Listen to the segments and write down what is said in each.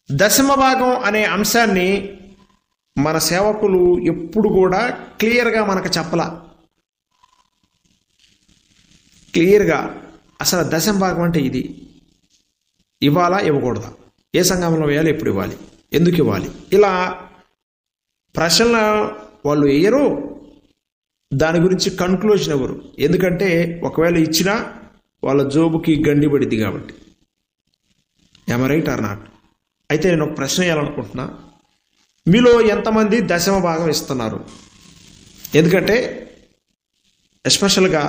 దశమ భాగం అనే అంశాన్ని మన సేవకులు ఎప్పుడు కూడా క్లియర్గా మనకు చెప్పలా. క్లియర్గా అసలు దశమ భాగం అంటే ఇది ఇవ్వాలా ఇవ్వకూడదా, ఏ సంఘంలో వేయాలి, ఎప్పుడు ఇవ్వాలి, ఎందుకు ఇవ్వాలి, ఇలా ప్రశ్నలు వాళ్ళు వేయరు. దాని గురించి కన్క్లూజన్ ఎవరు, ఎందుకంటే ఒకవేళ ఇచ్చినా వాళ్ళ జోబుకి గండి పడిద్ది కాబట్టి. Am right are not? అయితే నేను ఒక ప్రశ్న వేయాలనుకుంటున్నా, మీలో ఎంతమంది దశమ భాగం ఇస్తున్నారు? ఎందుకంటే ఎస్పెషల్గా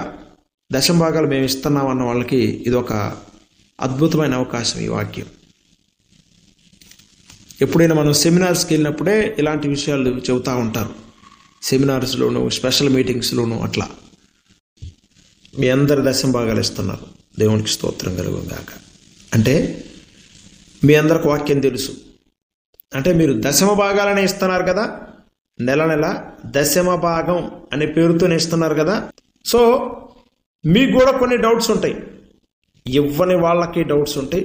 దశమ భాగాలు మేము ఇస్తున్నాం అన్న వాళ్ళకి ఇది ఒక అద్భుతమైన అవకాశం. ఈ వాక్యం ఎప్పుడైనా మనం సెమినార్స్కి వెళ్ళినప్పుడే ఇలాంటి విషయాలు చెబుతూ ఉంటారు. సెమినార్స్లోను, స్పెషల్ మీటింగ్స్లోను అట్లా. మీ అందరు దశమ భాగాలు ఇస్తున్నారు, దేవునికి స్తోత్రం కలుగును గాక. అంటే మీ అందరికి వాక్యం తెలుసు, అంటే మీరు దశమ భాగాలనే ఇస్తున్నారు కదా, నెల నెల దశమ భాగం అనే పేరుతోనే ఇస్తున్నారు కదా. సో మీకు కూడా కొన్ని డౌట్స్ ఉంటాయి, ఇవ్వని వాళ్ళకి డౌట్స్ ఉంటాయి,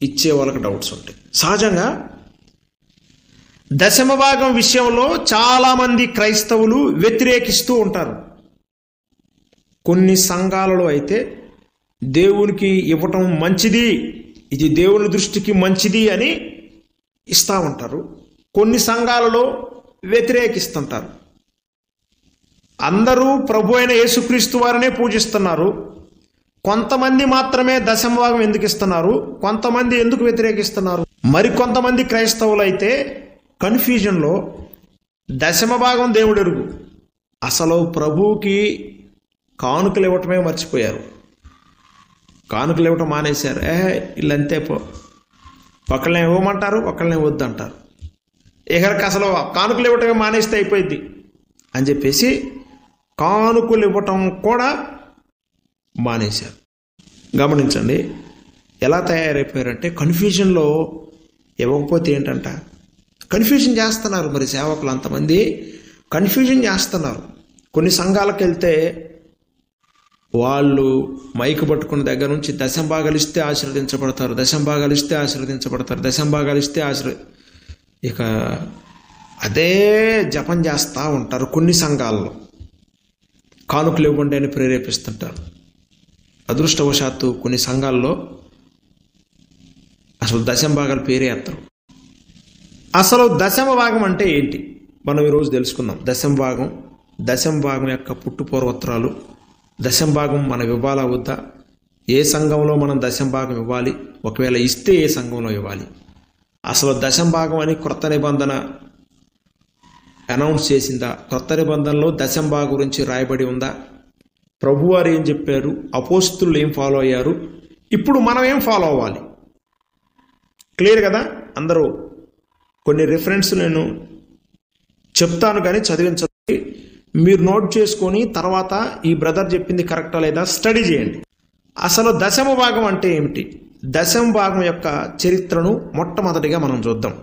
ఇచ్చే వాళ్ళకి డౌట్స్ ఉంటాయి. సహజంగా దశమ భాగం విషయంలో చాలామంది క్రైస్తవులు వ్యతిరేకిస్తూ ఉంటారు. కొన్ని సంఘాలలో అయితే దేవునికి ఇవ్వటం మంచిది, ఇది దేవుని దృష్టికి మంచిది అని ఇస్తూ ఉంటారు. కొన్ని సంఘాలలో వ్యతిరేకిస్తుంటారు. అందరూ ప్రభు అయిన యేసుక్రీస్తు వారినే పూజిస్తున్నారు, కొంతమంది మాత్రమే దశమ భాగం ఎందుకు ఇస్తున్నారు, కొంతమంది ఎందుకు వ్యతిరేకిస్తున్నారు? మరికొంతమంది క్రైస్తవులు అయితే కన్ఫ్యూజన్లో దశమ భాగం దేవుడు ఎరుగు, అసలు ప్రభువుకి కానుకలు ఇవ్వటమే మర్చిపోయారు, కానుకలు ఇవ్వటం మానేశారు. వీళ్ళంతే ఒకళ్ళని ఇవ్వమంటారు, ఒకళ్ళని వద్దంటారు. ఇక్కడికి అసలు కానుకలు ఇవ్వటమే మానేస్తే అయిపోయింది అని చెప్పేసి కానుకలు ఇవ్వటం కూడా మానేశారు. గమనించండి ఎలా తయారైపోయారంటే, కన్ఫ్యూజన్లో ఇవ్వకపోతే ఏంటంట కన్ఫ్యూజన్ చేస్తున్నారు. మరి సేవకులు అంతమంది కన్ఫ్యూజన్ చేస్తున్నారు. కొన్ని సంఘాలకు వెళ్తే వాళ్ళు మైకు పట్టుకున్న దగ్గర నుంచి దశమ భాగాలు ఇస్తే ఆశీర్వదించబడతారు, దశమ భాగాలు ఇస్తే ఆశీర్వదించబడతారు, దశమ భాగాలు ఇస్తే ఇక అదే జపం చేస్తూ ఉంటారు. కొన్ని సంఘాల్లో కానుకలు ఇవ్వండి అని ప్రేరేపిస్తుంటారు. అదృష్టవశాత్తు కొన్ని సంఘాల్లో అసలు దశమ భాగాలు పేరే ఎత్తరు. అసలు దశమ భాగం అంటే ఏంటి మనం ఈరోజు తెలుసుకుందాం. దశమ భాగం యొక్క పుట్టుపూర్వోత్తరాలు, దశమ భాగం మనం ఇవ్వాలా వద్దా, ఏ సంఘంలో మనం దశమ భాగం ఇవ్వాలి, ఒకవేళ ఇస్తే ఏ సంఘంలో ఇవ్వాలి, అసలు దశమ భాగం అని క్రొత్త నిబంధన అనౌన్స్ చేసిందా, క్రొత్త నిబంధనలో దశమ భాగం గురించి రాయబడి ఉందా, ప్రభువారు ఏం చెప్పారు, అపోస్తులు ఏం ఫాలో అయ్యారు, ఇప్పుడు మనం ఏం ఫాలో అవ్వాలి, క్లియర్ కదా. అందరూ కొన్ని రిఫరెన్స్ నేను చెప్తాను కానీ చదివించండి, మీరు నోట్ చేసుకొని తర్వాత ఈ బ్రదర్ చెప్పింది కరెక్టా లేదా స్టడీ చేయండి. అసలు దశమ భాగం అంటే ఏమిటి, దశమ భాగం యొక్క చరిత్రను మొట్టమొదటిగా మనం చూద్దాం.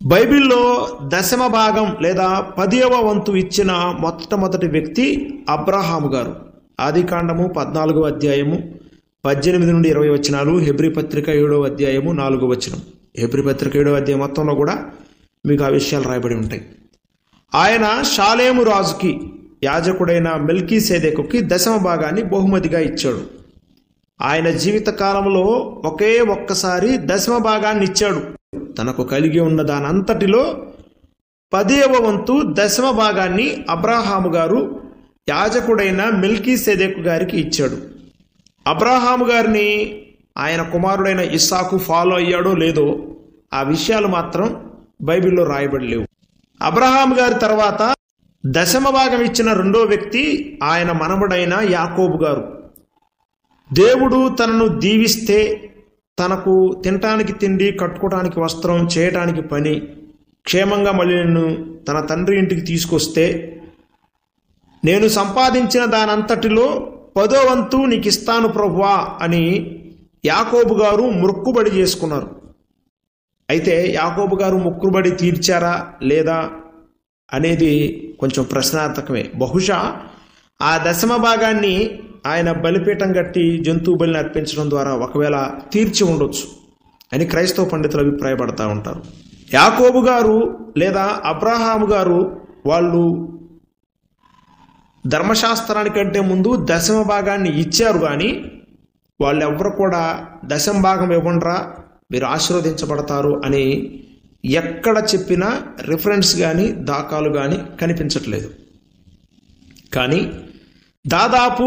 బైబిల్లో దశమ భాగం లేదా 10వ వంతు ఇచ్చిన మొట్టమొదటి వ్యక్తి అబ్రహాము గారు. ఆదికాండము 14వ అధ్యాయము 18 నుండి 20 వచనాలు, హెబ్రీ పత్రిక 7వ అధ్యాయము 4వ వచనం. హెబ్రీ పత్రిక 7వ అధ్యాయం మొత్తంలో కూడా మీకు ఆ విషయాలు రాయబడి ఉంటాయి. ఆయన షాలేము రాజుకి యాజకుడైన మెల్కీసెదెకుకి దశమ భాగాన్ని బహుమతిగా ఇచ్చాడు. ఆయన జీవిత కాలంలో ఒక్కసారి దశమ భాగాన్ని ఇచ్చాడు. తనకు కలిగి ఉన్న దానంతటిలో 10వ వంతు దశమ భాగాన్ని అబ్రహాము గారు యాజకుడైన మెల్కీసెదెకు గారికి ఇచ్చాడు. అబ్రహాము గారిని ఆయన కుమారుడైన ఇస్సాకు ఫాలో అయ్యాడో లేదో ఆ విషయాలు మాత్రం బైబిల్లో రాయబడి లేవు. అబ్రహాము గారి తర్వాత దశమ భాగం ఇచ్చిన రెండో వ్యక్తి ఆయన మనవడైన యాకోబు గారు. దేవుడు తనను దీవిస్తే, తనకు తినటానికి తిండి, కట్టుకోవడానికి వస్త్రం, చేయటానికి పని, క్షేమంగా మళ్ళీ నేను తన తండ్రి ఇంటికి తీసుకొస్తే, నేను సంపాదించిన దానంతటిలో 10వ వంతు నీకు ఇస్తాను ప్రభువా అని యాకోబు గారు మొక్కుబడి చేసుకున్నారు. అయితే యాకోబు గారు మొక్కుబడి తీర్చారా లేదా అనేది కొంచెం ప్రశ్నార్థకమే. బహుశా ఆ దశమ భాగాన్ని ఆయన బలిపీఠం కట్టి జంతువు బలిని అర్పించడం ద్వారా ఒకవేళ తీర్చి ఉండొచ్చు. అని క్రైస్తవ పండితులు అభిప్రాయపడతా ఉంటారు. యాకోబు గారు లేదా అబ్రహాము గారు వాళ్ళు ధర్మశాస్త్రానికంటే ముందు దశమ భాగాన్ని ఇచ్చారు, కానీ వాళ్ళెవ్వరు కూడా దశమ భాగం ఇవ్వండ్రా మీరు ఆశీర్వదించబడతారు అని ఎక్కడ చెప్పినా రిఫరెన్స్ కానీ దాఖలు కానీ కనిపించట్లేదు. కానీ దాదాపు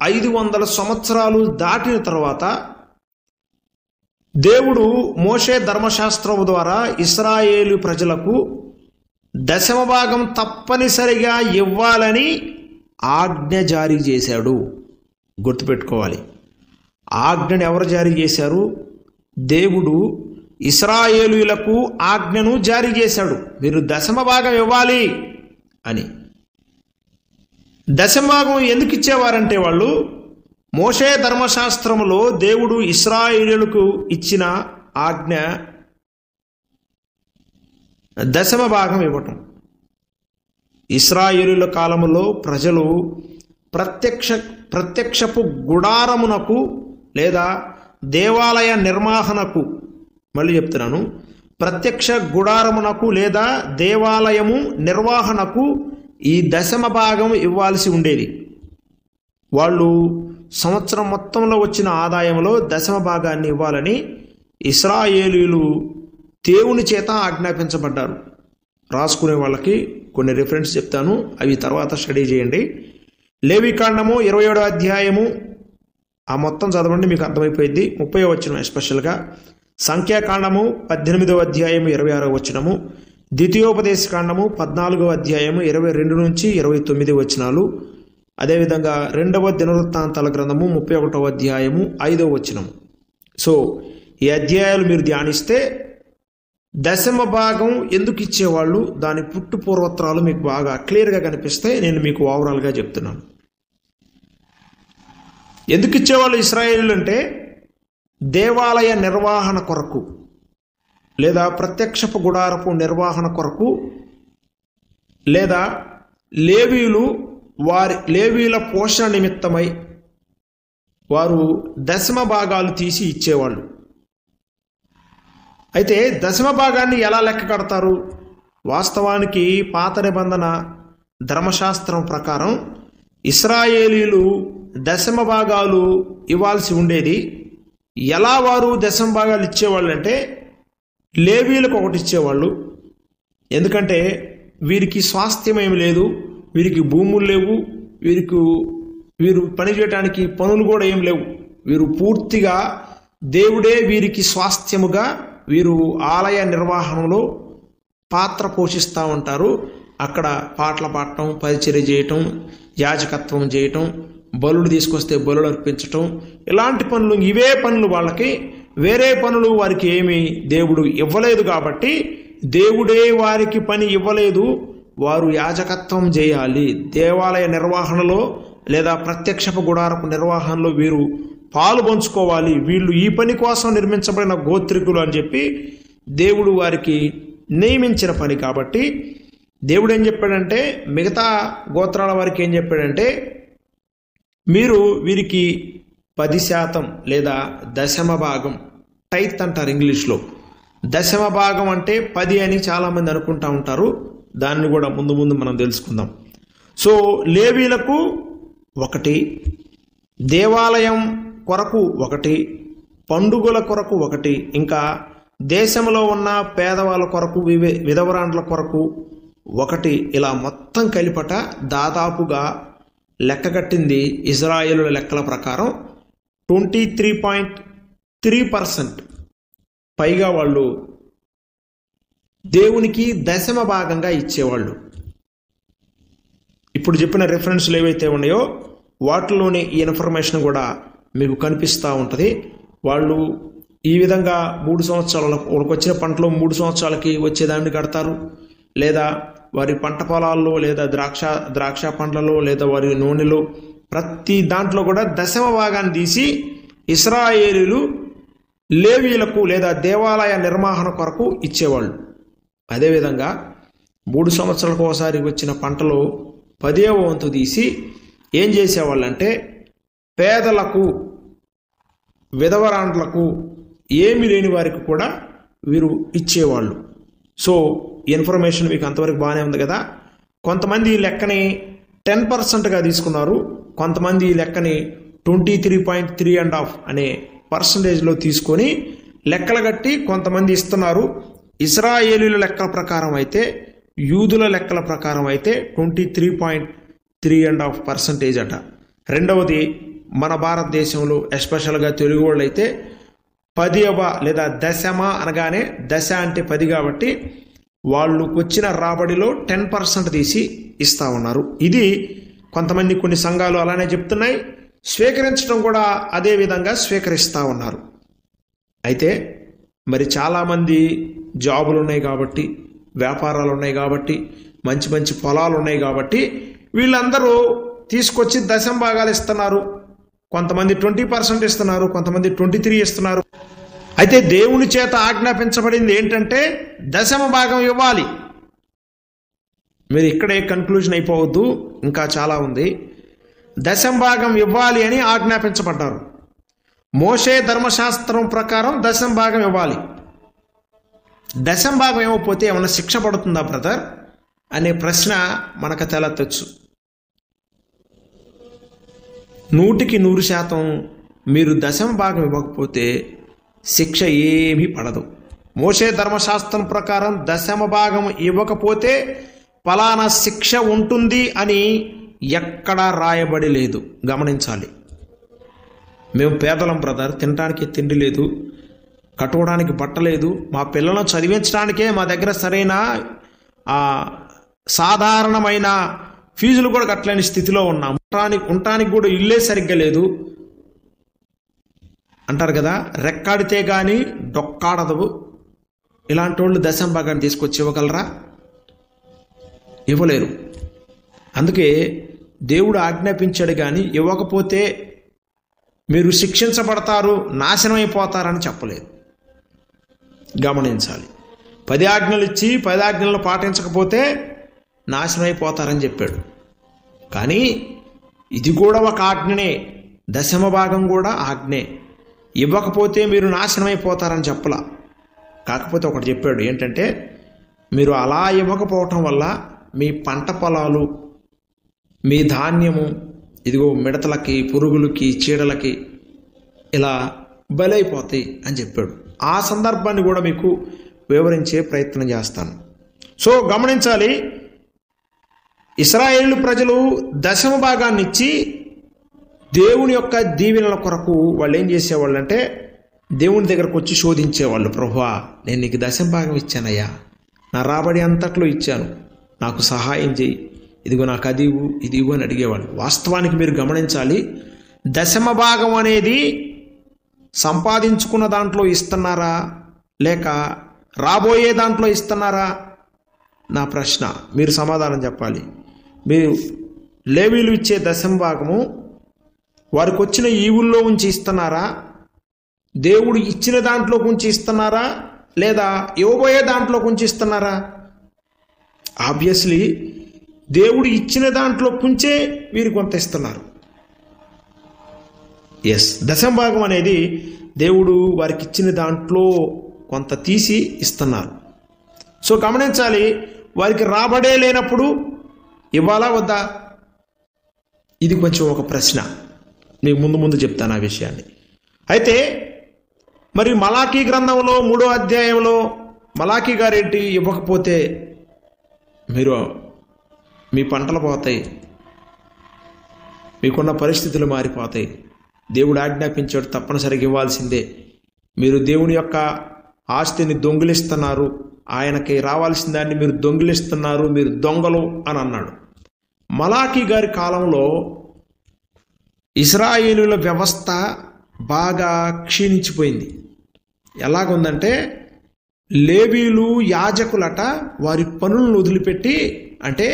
500 సంవత్సరాలు దాటిన తర్వాత దేవుడు మోషే ధర్మశాస్త్రం ద్వారా ఇశ్రాయేలు ప్రజలకు దశమ భాగం తప్పనిసరిగా ఇవ్వాలని ఆజ్ఞ జారీ చేశాడు. గుర్తుపెట్టుకోవాలి, ఆజ్ఞను ఎవరు జారీ చేశారు? దేవుడు ఇశ్రాయేలీయులకు ఆజ్ఞను జారీ చేశాడు, మీరు దశమ భాగం ఇవ్వాలి అని. దశమ భాగం ఎందుకు ఇచ్చేవారంటే వాళ్ళు మోషే ధర్మశాస్త్రములో దేవుడు ఇశ్రాయేలీయులకు ఇచ్చిన ఆజ్ఞ దశమ భాగం ఇవ్వటం. ఇశ్రాయేలీయుల కాలములో ప్రజలు ప్రత్యక్షపు గుడారమునకు లేదా దేవాలయ నిర్వహణకు, మళ్ళీ చెప్తున్నాను, ప్రత్యక్ష గుడారమునకు లేదా దేవాలయము నిర్వహణకు ఈ దశమ భాగం ఇవ్వాల్సి ఉండేది. వాళ్ళు సంవత్సరం మొత్తంలో వచ్చిన ఆదాయంలో దశమ భాగాన్ని ఇవ్వాలని ఇశ్రాయేలీయులు దేవుని చేత ఆజ్ఞాపించబడ్డారు. రాసుకునే వాళ్ళకి కొన్ని రిఫరెన్స్ చెప్తాను, అవి తర్వాత స్టడీ చేయండి. లేవికాండము 27వ అధ్యాయము ఆ మొత్తం చదవండి, మీకు అర్థమైపోయింది. 30వ వచనం ఎస్పెషల్గా. సంఖ్యాకాండము 18వ అధ్యాయము 26వ వచనము. ద్వితీయోపదేశకాండము 14వ అధ్యాయము 22 నుంచి 29 వచనాలు. అదేవిధంగా 2వ దినవృత్తాంతాల గ్రంథము 31వ అధ్యాయము 5వ వచనము. సో ఈ అధ్యాయాలు మీరు ధ్యానిస్తే దశమ భాగం ఎందుకు ఇచ్చేవాళ్ళు, దాని పుట్టు పూర్వోత్తరాలు మీకు బాగా క్లియర్గా కనిపిస్తే నేను మీకు ఓవరాల్గా చెప్తున్నాను. ఎందుకు ఇచ్చేవాళ్ళు ఇశ్రాయేలీయులు అంటే దేవాలయ నిర్వహణ కొరకు లేదా ప్రత్యక్షపు గుడారపు నిర్వహణ కొరకు, లేదా లేవీయుల పోషణ నిమిత్తమై వారు దశమ భాగాలు తీసి ఇచ్చేవాళ్ళు. అయితే దశమ భాగాన్ని ఎలా లెక్క కడతారు? వాస్తవానికి పాత నిబంధన ధర్మశాస్త్రం ప్రకారం ఇశ్రాయేలీయులు దశమ భాగాలు ఇవ్వాల్సి ఉండేది. ఎలా వారు దశమ భాగాలు ఇచ్చేవాళ్ళు అంటే లేవీయులకు ఒకటి ఇచ్చేవాళ్ళు. ఎందుకంటే వీరికి స్వాస్థ్యం ఏమి లేదు, వీరికి భూములు లేవు, వీరు పనిచేయడానికి పనులు కూడా ఏం లేవు. వీరు పూర్తిగా దేవుడే వీరికి స్వాస్థ్యముగా వీరు ఆలయ నిర్వహణలో పాత్ర పోషిస్తూ ఉంటారు. అక్కడ పాటలు పాడటం, పరిచర్య చేయటం, యాజకత్వం చేయటం, బలులు తీసుకొస్తే బలులు అర్పించటం, ఇలాంటి పనులు, ఇవే పనులు వాళ్ళకి. వేరే పనులు వారికి ఏమీ దేవుడు ఇవ్వలేదు. కాబట్టి దేవుడే వారికి పని ఇవ్వలేదు, వారు యాజకత్వం చేయాలి. దేవాలయ నిర్వహణలో లేదా ప్రత్యక్షపు గుడారపు నిర్వహణలో వీరు పాలు పంచుకోవాలి. వీళ్ళు ఈ పని కోసం నిర్మించబడిన గోత్రికులు అని చెప్పి దేవుడు వారికి నియమించిన పని. కాబట్టి దేవుడు ఏం చెప్పాడంటే, మిగతా గోత్రాల వారికి ఏం చెప్పాడంటే, మీరు వీరికి 10% లేదా దశమ భాగం, టైత్ అంటారు ఇంగ్లీష్లో. దశమ భాగం అంటే 10 అని చాలామంది అనుకుంటా ఉంటారు. దాన్ని కూడా ముందు ముందు మనం తెలుసుకుందాం. సో లేవీలకు 1, దేవాలయం కొరకు 1, పండుగల కొరకు 1, ఇంకా దేశంలో ఉన్న పేదవాళ్ళ కొరకు, విధవరాండ్ల కొరకు 1, ఇలా మొత్తం కలిపట దాదాపుగా లెక్కగట్టింది ఇజ్రాయేలుల లెక్కల ప్రకారం 23.3% పైగా వాళ్ళు దేవునికి దశమ భాగంగా ఇచ్చేవాళ్ళు. ఇప్పుడు చెప్పిన రిఫరెన్స్లు ఏవైతే ఉన్నాయో వాటిలోనే ఈ ఇన్ఫర్మేషన్ కూడా మీకు కనిపిస్తూ ఉంటుంది. వాళ్ళు ఈ విధంగా 3 సంవత్సరాల వాళ్ళకి వచ్చిన పంటలో 3 సంవత్సరాలకి వచ్చేదాన్ని కడతారు, లేదా వారి పంట పొలాల్లో, లేదా ద్రాక్ష పండ్లలో, లేదా వారి నూనెలో, ప్రతి దాంట్లో కూడా దశమ భాగాన్ని తీసి ఇశ్రాయేలీయులు లేవీయులకు లేదా దేవాలయ నిర్వహణ కొరకు ఇచ్చేవాళ్ళు. అదేవిధంగా 3 సంవత్సరాలకు ఒకసారి వచ్చిన పంటలో 10వ వంతు తీసి ఏం చేసేవాళ్ళంటే పేదలకు, విధవరాండ్లకు, ఏమీ లేని వారికి కూడా వీరు ఇచ్చేవాళ్ళు. సో ఇన్ఫర్మేషన్ మీకు అంతవరకు బాగానే ఉంది కదా. కొంతమంది ఈ లెక్కని 10%గా తీసుకున్నారు, కొంతమంది ఈ లెక్కని 23.3.5 అనే పర్సంటేజ్లో తీసుకొని లెక్కలు కట్టి కొంతమంది ఇస్తున్నారు. ఇశ్రాయేలీల లెక్కల ప్రకారం అయితే, యూదుల లెక్కల ప్రకారం అయితే 23.3.5% అట. రెండవది మన భారతదేశంలో ఎస్పెషల్గా తెలుగు వాళ్ళు అయితే 10వ లేదా దశమ అనగానే దశ అంటే 10 కాబట్టి వాళ్ళు వచ్చిన రాబడిలో 10% తీసి ఇస్తా ఉన్నారు. ఇది కొంతమంది కొన్ని సంఘాలు అలానే చెప్తున్నాయి, స్వీకరించడం కూడా అదే విధంగా స్వీకరిస్తూ ఉన్నారు. అయితే మరి చాలామంది జాబులు ఉన్నాయి కాబట్టి, వ్యాపారాలు ఉన్నాయి కాబట్టి, మంచి మంచి పొలాలు ఉన్నాయి కాబట్టి వీళ్ళందరూ తీసుకొచ్చి దశమ భాగాలు ఇస్తున్నారు. కొంతమంది 20% ఇస్తున్నారు, కొంతమంది 23 ఇస్తున్నారు. అయితే దేవుని చేత ఆజ్ఞాపించబడింది ఏంటంటే దశమ భాగం ఇవ్వాలి. మీరు ఇక్కడే కన్క్లూజన్ అయిపోవద్దు, ఇంకా చాలా ఉంది. దశమ భాగం ఇవ్వాలి అని ఆజ్ఞాపించబడ్డారు. మోషే ధర్మశాస్త్రం ప్రకారం దశమ భాగం ఇవ్వాలి. దశమ భాగం ఇవ్వకపోతే ఏమైనా శిక్ష పడుతుందా బ్రదర్ అనే ప్రశ్న మనకు తలెత్తచ్చు. 100% మీరు దశమ భాగం ఇవ్వకపోతే శిక్ష ఏమీ పడదు. మోషే ధర్మశాస్త్రం ప్రకారం దశమ భాగం ఇవ్వకపోతే ఫలానా శిక్ష ఉంటుంది అని ఎక్కడా రాయబడి లేదు. గమనించాలి. మేము పేదలం బ్రదర్, తినడానికి తిండి లేదు, కట్టుకోవడానికి బట్ట లేదు, మా పిల్లలను చదివించడానికే మా దగ్గర సరైన సాధారణమైన ఫీజులు కూడా కట్టలేని స్థితిలో ఉన్నాం. ఉండటానికి కూడా ఇల్లే సరిగ్గా లేదు అంటారు కదా. రెక్కాడితే కానీ డొక్కాడదు. ఇలాంటి వాళ్ళు దశమ భాగాన్ని తీసుకొచ్చి ఇవ్వగలరా? ఇవ్వలేరు. అందుకే దేవుడు ఆజ్ఞాపించాడు కానీ ఇవ్వకపోతే మీరు శిక్షించబడతారు, నాశనం అయిపోతారని చెప్పలేదు. గమనించాలి. 10 ఆజ్ఞలు ఇచ్చి 10 ఆజ్ఞలను పాటించకపోతే నాశనం అయిపోతారని చెప్పాడు. కానీ ఇది కూడా ఒక ఆజ్ఞనే, దశమ భాగం కూడా ఆజ్ఞే. ఇవ్వకపోతే మీరు నాశనం అయిపోతారని చెప్పలా. కాకపోతే ఒకటి చెప్పాడు ఏంటంటే, మీరు అలా ఇవ్వకపోవటం వల్ల మీ పంట పొలాలు, మీ ధాన్యము ఇదిగో మిడతలకి, పురుగులకి, చీడలకి ఇలా బలైపోతాయి అని చెప్పాడు. ఆ సందర్భాన్ని కూడా మీకు వివరించే ప్రయత్నం చేస్తాను. సో గమనించాలి, ఇశ్రాయేలు ప్రజలు దశమ భాగాన్ని ఇచ్చి దేవుని యొక్క దీవెనల కొరకు వాళ్ళు ఏం చేసేవాళ్ళు అంటే దేవుని దగ్గరకు వచ్చి శోధించేవాళ్ళు. ప్రభువా, నేను నీకు దశమ భాగం ఇచ్చానయ్యా, నా రాబడి అంతట్లో ఇచ్చాను, నాకు సహాయం చేయి, ఇదిగో నాకు అది ఇవ్వు, ఇది ఇవ్వు అని అడిగేవాళ్ళు. వాస్తవానికి మీరు గమనించాలి, దశమ భాగం అనేది సంపాదించుకున్న దాంట్లో ఇస్తున్నారా లేక రాబోయే దాంట్లో ఇస్తున్నారా? నా ప్రశ్న, మీరు సమాధానం చెప్పాలి. మీరు లేవీలు ఇచ్చే దశమ భాగము వారికి వచ్చిన ఈవుల్లో ఉంచి ఇస్తున్నారా, దేవుడు ఇచ్చిన దాంట్లో ఉంచి ఇస్తున్నారా, లేదా ఇవ్వబోయే దాంట్లో ఉంచి ఇస్తున్నారా? ఆబ్వియస్లీ దేవుడు ఇచ్చిన దాంట్లో కుంచే వీరు కొంత ఇస్తున్నారు. ఎస్, దశమ భాగం అనేది దేవుడు వారికి ఇచ్చిన దాంట్లో కొంత తీసి ఇస్తున్నారు. సో గమనించాలి, వారికి రాబడే లేనప్పుడు ఇవ్వాలా వద్దా? ఇది కొంచెం ఒక ప్రశ్న, మీకు ముందు చెప్తాను ఆ విషయాన్ని. అయితే మరి మలాకీ గ్రంథంలో 3వ అధ్యాయంలో మలాకీ గారేంటి, ఇవ్వకపోతే మీరు మీ పంటలు పోతాయి, మీకున్న పరిస్థితులు మారిపోతాయి, దేవుడు ఆజ్ఞాపించాడు తప్పనిసరిగా ఇవ్వాల్సిందే, మీరు దేవుని యొక్క ఆస్తిని దొంగిలిస్తున్నారు, ఆయనకి రావాల్సిన దాన్ని మీరు దొంగిలిస్తున్నారు, మీరు దొంగలు అని అన్నాడు. మలాకీ గారి కాలంలో ఇశ్రాయేలుల వ్యవస్థ బాగా క్షీణించిపోయింది. ఎలాగుందంటే లేవీలు యాజకులట వారి పనులను వదిలిపెట్టి, అంటే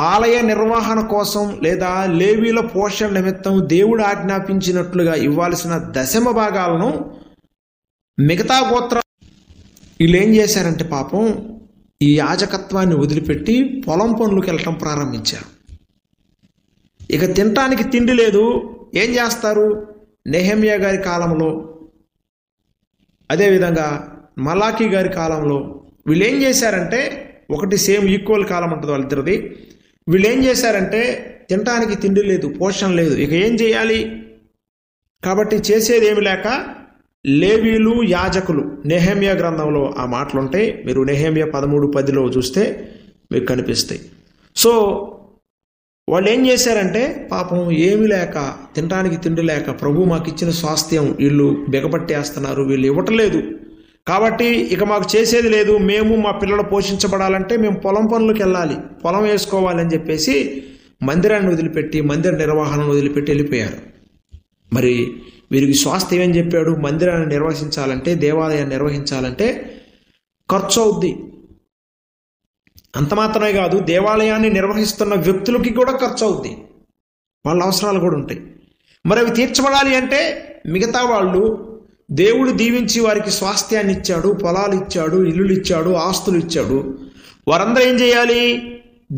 ఆలయ నిర్వహణ కోసం లేదా లేవీల పోషణ నిమిత్తం దేవుడు ఆజ్ఞాపించినట్లుగా ఇవ్వాల్సిన దశమ భాగాలను మిగతా గోత్ర వీళ్ళు ఏం చేశారంటే పాపం ఈ యాజకత్వాన్ని వదిలిపెట్టి పొలం పనులకు వెళ్ళటం ప్రారంభించారు. ఇక తినటానికి తిండి లేదు, ఏం చేస్తారు? నెహెమ్యా గారి కాలంలో అదేవిధంగా మలాకీ గారి కాలంలో వీళ్ళు ఏం చేశారంటే, ఒకటి సేమ్ ఈక్వల్ కాలం ఉంటుంది వాళ్ళిద్దరిది. వీళ్ళు ఏం చేశారంటే తినడానికి తిండి లేదు, పోషణ లేదు, ఇక ఏం చేయాలి? కాబట్టి చేసేది ఏమి లేక లేవీలు, యాజకులు, నెహెమ్యా గ్రంథంలో ఆ మాటలుంటాయి. మీరు నెహెమ్యా 13:10 చూస్తే మీకు కనిపిస్తాయి. సో వాళ్ళు ఏం చేశారంటే పాపం ఏమి లేక, తినడానికి తిండి లేక, ప్రభు మాకు ఇచ్చిన స్వాస్థ్యం వీళ్ళు బిగపట్టేస్తున్నారు, వీళ్ళు ఇవ్వట్లేదు, కాబట్టి ఇక మాకు చేసేది లేదు, మేము మా పిల్లలు పోషించబడాలంటే మేము పొలం పనులకు వెళ్ళాలి, పొలం వేసుకోవాలని చెప్పేసి మందిరాన్ని వదిలిపెట్టి, మందిర నిర్వహణను వదిలిపెట్టి వెళ్ళిపోయారు. మరి వీరికి స్వాస్థ్యం ఏం చెప్పాడు? మందిరాన్ని నిర్వహించాలంటే, దేవాలయాన్ని నిర్వహించాలంటే ఖర్చు అవుద్ది. అంత మాత్రమే కాదు, దేవాలయాన్ని నిర్వహిస్తున్న వ్యక్తులకి కూడా ఖర్చు అవుద్ది, వాళ్ళ అవసరాలు కూడా ఉంటాయి. మరి అవి తీర్చబడాలి అంటే మిగతా వాళ్ళు, దేవుడు దీవించి వారికి స్వాస్థ్యాన్ని ఇచ్చాడు, పొలాలు ఇచ్చాడు, ఇల్లులు ఇచ్చాడు, ఆస్తులు ఇచ్చాడు, వారందరూ ఏం చేయాలి?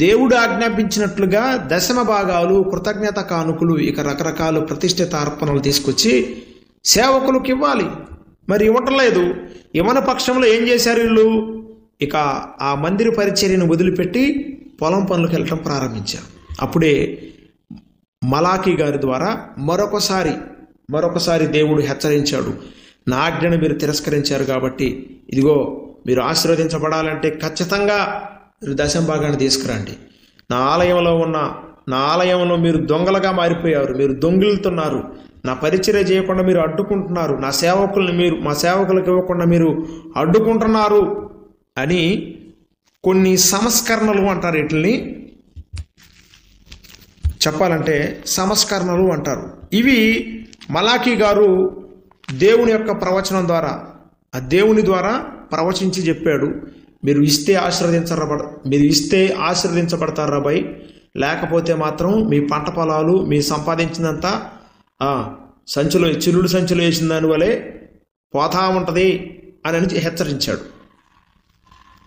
దేవుడు ఆజ్ఞాపించినట్లుగా దశమ భాగాలు, కృతజ్ఞత కానుకలు, ఇక రకరకాల ప్రతిష్ఠిత అర్పణలు తీసుకొచ్చి సేవకులకు ఇవ్వాలి. మరి ఇవ్వట్లేదు. ఇవ్వని పక్షంలో ఏం చేశారు వీళ్ళు? ఇక ఆ మందిర పరిచర్యను వదిలిపెట్టి పొలం పనులకు వెళ్ళటం ప్రారంభించారు. అప్పుడే మలాకీ గారి ద్వారా మరొకసారి దేవుడు హెచ్చరించాడు, నా ఆజ్ఞను మీరు తిరస్కరించారు కాబట్టి ఇదిగో మీరు ఆశీర్వదించబడాలంటే ఖచ్చితంగా మీరు దశమ భాగాన్ని తీసుకురండి. నా ఆలయంలో మీరు దొంగలుగా మారిపోయారు, మీరు దొంగిలుతున్నారు, నా పరిచర్య చేయకుండా మీరు అడ్డుకుంటున్నారు, మా సేవకులకు ఇవ్వకుండా మీరు అడ్డుకుంటున్నారు అని కొన్ని సంస్కరణలు అంటారు. వీటిని చెప్పాలంటే సంస్కరణలు అంటారు. ఇవి మలాకీ గారు దేవుని యొక్క ప్రవచనం ద్వారా, ఆ దేవుని ద్వారా ప్రవచించి చెప్పాడు, మీరు ఇస్తే ఆశీర్వదించబడతారు రాబాయ్, లేకపోతే మాత్రం మీ పంట పొలాలు మీ సంపాదించినంత చిల్లుడు సంచులు వేసిన దాని వలె పోతా ఉంటుంది అని హెచ్చరించాడు.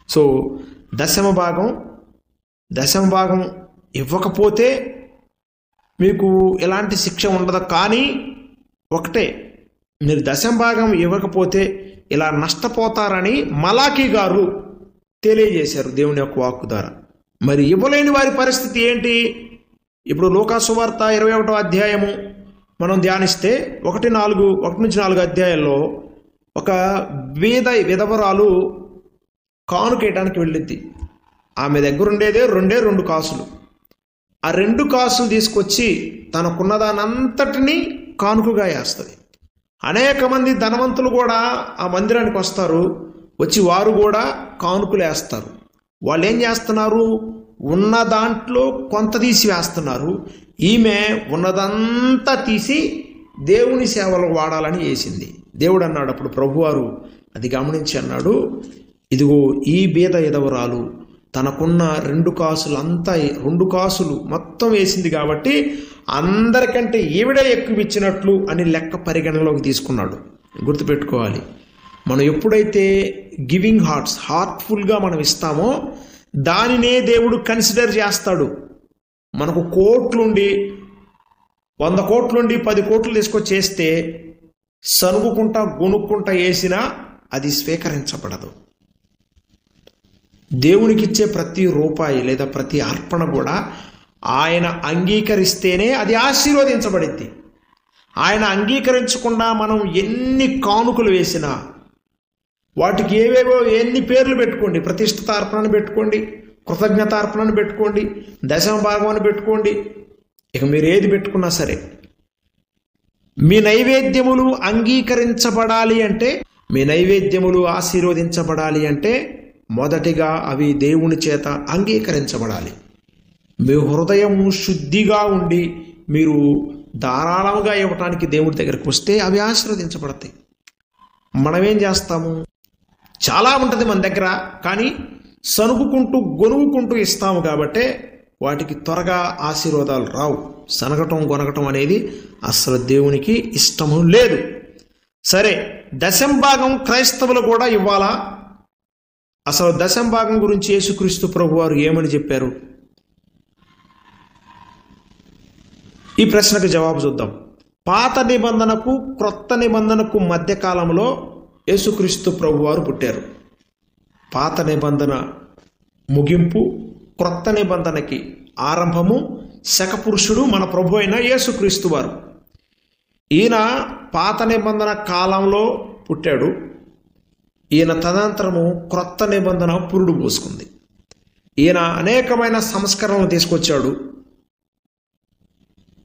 సో దశమ భాగం ఇవ్వకపోతే మీకు ఎలాంటి శిక్ష ఉండదు. కానీ ఒకటే, మీరు దశమ భాగం ఇవ్వకపోతే ఇలా నష్టపోతారని మలాకీ గారు తెలియజేశారు దేవుని యొక్క వాక్కు ద్వారా. మరి ఇవ్వలేని వారి పరిస్థితి ఏంటి? ఇప్పుడు లూకా సువార్త 21వ అధ్యాయము మనం ధ్యానిస్తే 1-4 అధ్యాయాల్లో ఒక విధవరాలు కానుకేయడానికి వెళ్ళింది. ఆమె దగ్గర ఉండేదే 2 కాసులు. ఆ 2 కాసులు తీసుకొచ్చి తనకున్నదానంతటినీ కానుకగా వేస్తుంది. అనేక మంది ధనవంతులు కూడా ఆ మందిరానికి వస్తారు, వచ్చి వారు కూడా కానుకలు వేస్తారు. వాళ్ళు ఏం చేస్తున్నారు? ఉన్న దాంట్లో కొంత తీసి వేస్తున్నారు. ఈమె ఉన్నదంతా తీసి దేవుని సేవలకు వాడాలని వేసింది. దేవుడు అన్నాడు, అప్పుడు ప్రభువారు అది గమనించి అన్నాడు, ఇదిగో ఈ బీద ఎదవరాలు తనకున్న 2 కాసులు మొత్తం వేసింది కాబట్టి అందరికంటే ఈవిడే ఎక్కువ ఇచ్చినట్లు అని లెక్క పరిగణలోకి తీసుకున్నాడు. గుర్తుపెట్టుకోవాలి, మనం ఎప్పుడైతే గివింగ్ హార్ట్ఫుల్గా మనం ఇస్తామో దానినే దేవుడు కన్సిడర్ చేస్తాడు. మనకు 100 కోట్లుండి 10 కోట్లు తీసుకొచ్చి చేస్తే సనుగుకుంటా గొనుక్కుంటా వేసినా అది స్వీకరించబడదు. దేవునికిచ్చే ప్రతి రూపాయి లేదా ప్రతి అర్పణ కూడా ఆయన అంగీకరిస్తేనే అది ఆశీర్వదించబడింది. ఆయన అంగీకరించకుండా మనం ఎన్ని కానుకలు వేసినా, వాటికి ఎన్ని పేర్లు పెట్టుకోండి, ప్రతిష్ఠిత అర్పణను పెట్టుకోండి, కృతజ్ఞత అర్పణను పెట్టుకోండి, దశమ భాగం అని పెట్టుకోండి, ఇక మీరు ఏది పెట్టుకున్నా సరే, మీ నైవేద్యములు అంగీకరించబడాలి అంటే, మీ నైవేద్యములు ఆశీర్వదించబడాలి అంటే మొదటిగా అవి దేవుని చేత అంగీకరించబడాలి. మీ హృదయము శుద్ధిగా ఉండి మీరు ధారాళంగా ఇవ్వటానికి దేవుడి దగ్గరికి వస్తే అవి ఆశీర్వదించబడతాయి. మనమేం చేస్తాము? చాలా ఉంటుంది మన దగ్గర, కానీ సనుగుకుంటూ గొనుగుకుంటూ ఇస్తాము కాబట్టి వాటికి త్వరగా ఆశీర్వాదాలు రావు. గొనగటం అనేది అసలు దేవునికి ఇష్టము లేదు. సరే, దశమ భాగం క్రైస్తవులు కూడా ఇవ్వాలా? అసలు దశమ భాగం గురించి యేసుక్రీస్తు ప్రభువారు ఏమని చెప్పారు? ఈ ప్రశ్నకు జవాబు చూద్దాం. పాత నిబంధనకు క్రొత్త నిబంధనకు మధ్యకాలంలో యేసుక్రీస్తు ప్రభువారు పుట్టారు. పాత నిబంధన ముగింపు, క్రొత్త నిబంధనకి ఆరంభము శకపురుషుడు మన ప్రభు అయిన యేసుక్రీస్తు వారు. ఈయన పాత నిబంధన కాలంలో పుట్టాడు. ఈయన తదనంతరము క్రొత్త నిబంధన పురుడు పోసుకుంది. ఈయన అనేకమైన సంస్కరణలు తీసుకొచ్చాడు.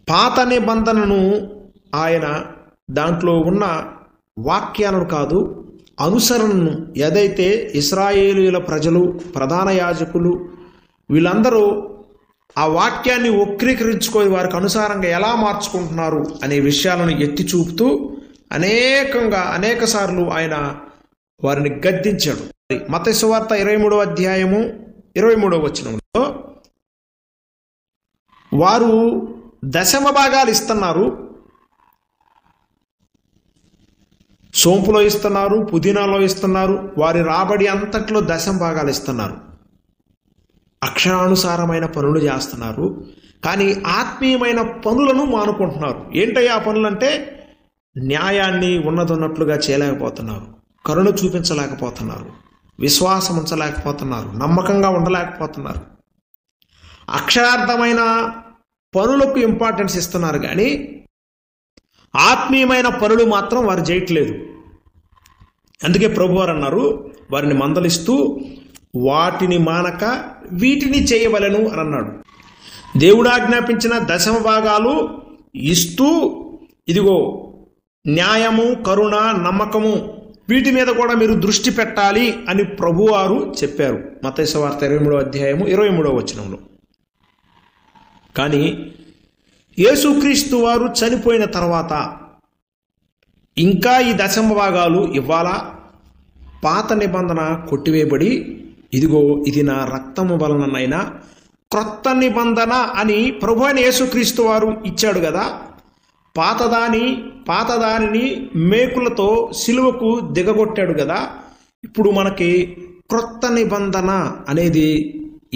పాత నిబంధనను ఆయన దాంట్లో ఉన్న వాక్యాలను కాదు, అనుసరణను, ఏదైతే ఇశ్రాయేలీయుల ప్రజలు, ప్రధాన యాజకులు వీళ్ళందరూ ఆ వాక్యాన్ని వక్రీకరించుకొని వారికి అనుసారంగా ఎలా మార్చుకుంటున్నారు అనే విషయాలను ఎత్తి చూపుతూ అనేక సార్లు ఆయన వారిని గద్దించాడు. మత్తయి సువార్త 23వ అధ్యాయము 23వ వచనంలో వారు దశమ భాగాలు ఇస్తున్నారు. సోంపులో ఇస్తున్నారు, పుదీనాలో ఇస్తున్నారు, వారి రాబడి అంతట్లో దశమ భాగాలు ఇస్తున్నారు. అక్షరానుసారమైన పనులు చేస్తున్నారు, కానీ ఆత్మీయమైన పనులను మానుకుంటున్నారు. ఏంటయ్యా ఆ పనులంటే న్యాయాన్ని ఉన్నదన్నట్లుగా చేయలేకపోతున్నారు, కరుణ చూపించలేకపోతున్నారు, విశ్వాసం ఉంచలేకపోతున్నారు, నమ్మకంగా ఉండలేకపోతున్నారు. అక్షరార్థమైన పనులకు ఇంపార్టెన్స్ ఇస్తున్నారు, కానీ ఆత్మీయమైన పనులు మాత్రం వారు చేయట్లేదు. అందుకే ప్రభువారు అన్నారు, వారిని మందలిస్తూ వాటిని మానక వీటిని చేయవలెను అని అన్నాడు. దేవుడు ఆజ్ఞాపించిన దశమ భాగాలు ఇస్తూ, ఇదిగో న్యాయము, కరుణ, నమ్మకము వీటి మీద కూడా మీరు దృష్టి పెట్టాలి అని ప్రభువారు చెప్పారు. మత్తయి సువార్త 23వ అధ్యాయము 23వ వచనంలో. కానీ యేసుక్రీస్తు వారు చనిపోయిన తర్వాత ఇంకా ఈ దశమ భాగాలు ఇవ్వాలా? పాత నిబంధన కొట్టివేయబడి, ఇదిగో ఇది నా రక్తము వలననైనా క్రొత్త నిబంధన అని ప్రభు అయిన యేసుక్రీస్తు వారు ఇచ్చాడు కదా. పాతదానిని మేకులతో సిలువకు దిగగొట్టాడు కదా. ఇప్పుడు మనకి క్రొత్త నిబంధన అనేది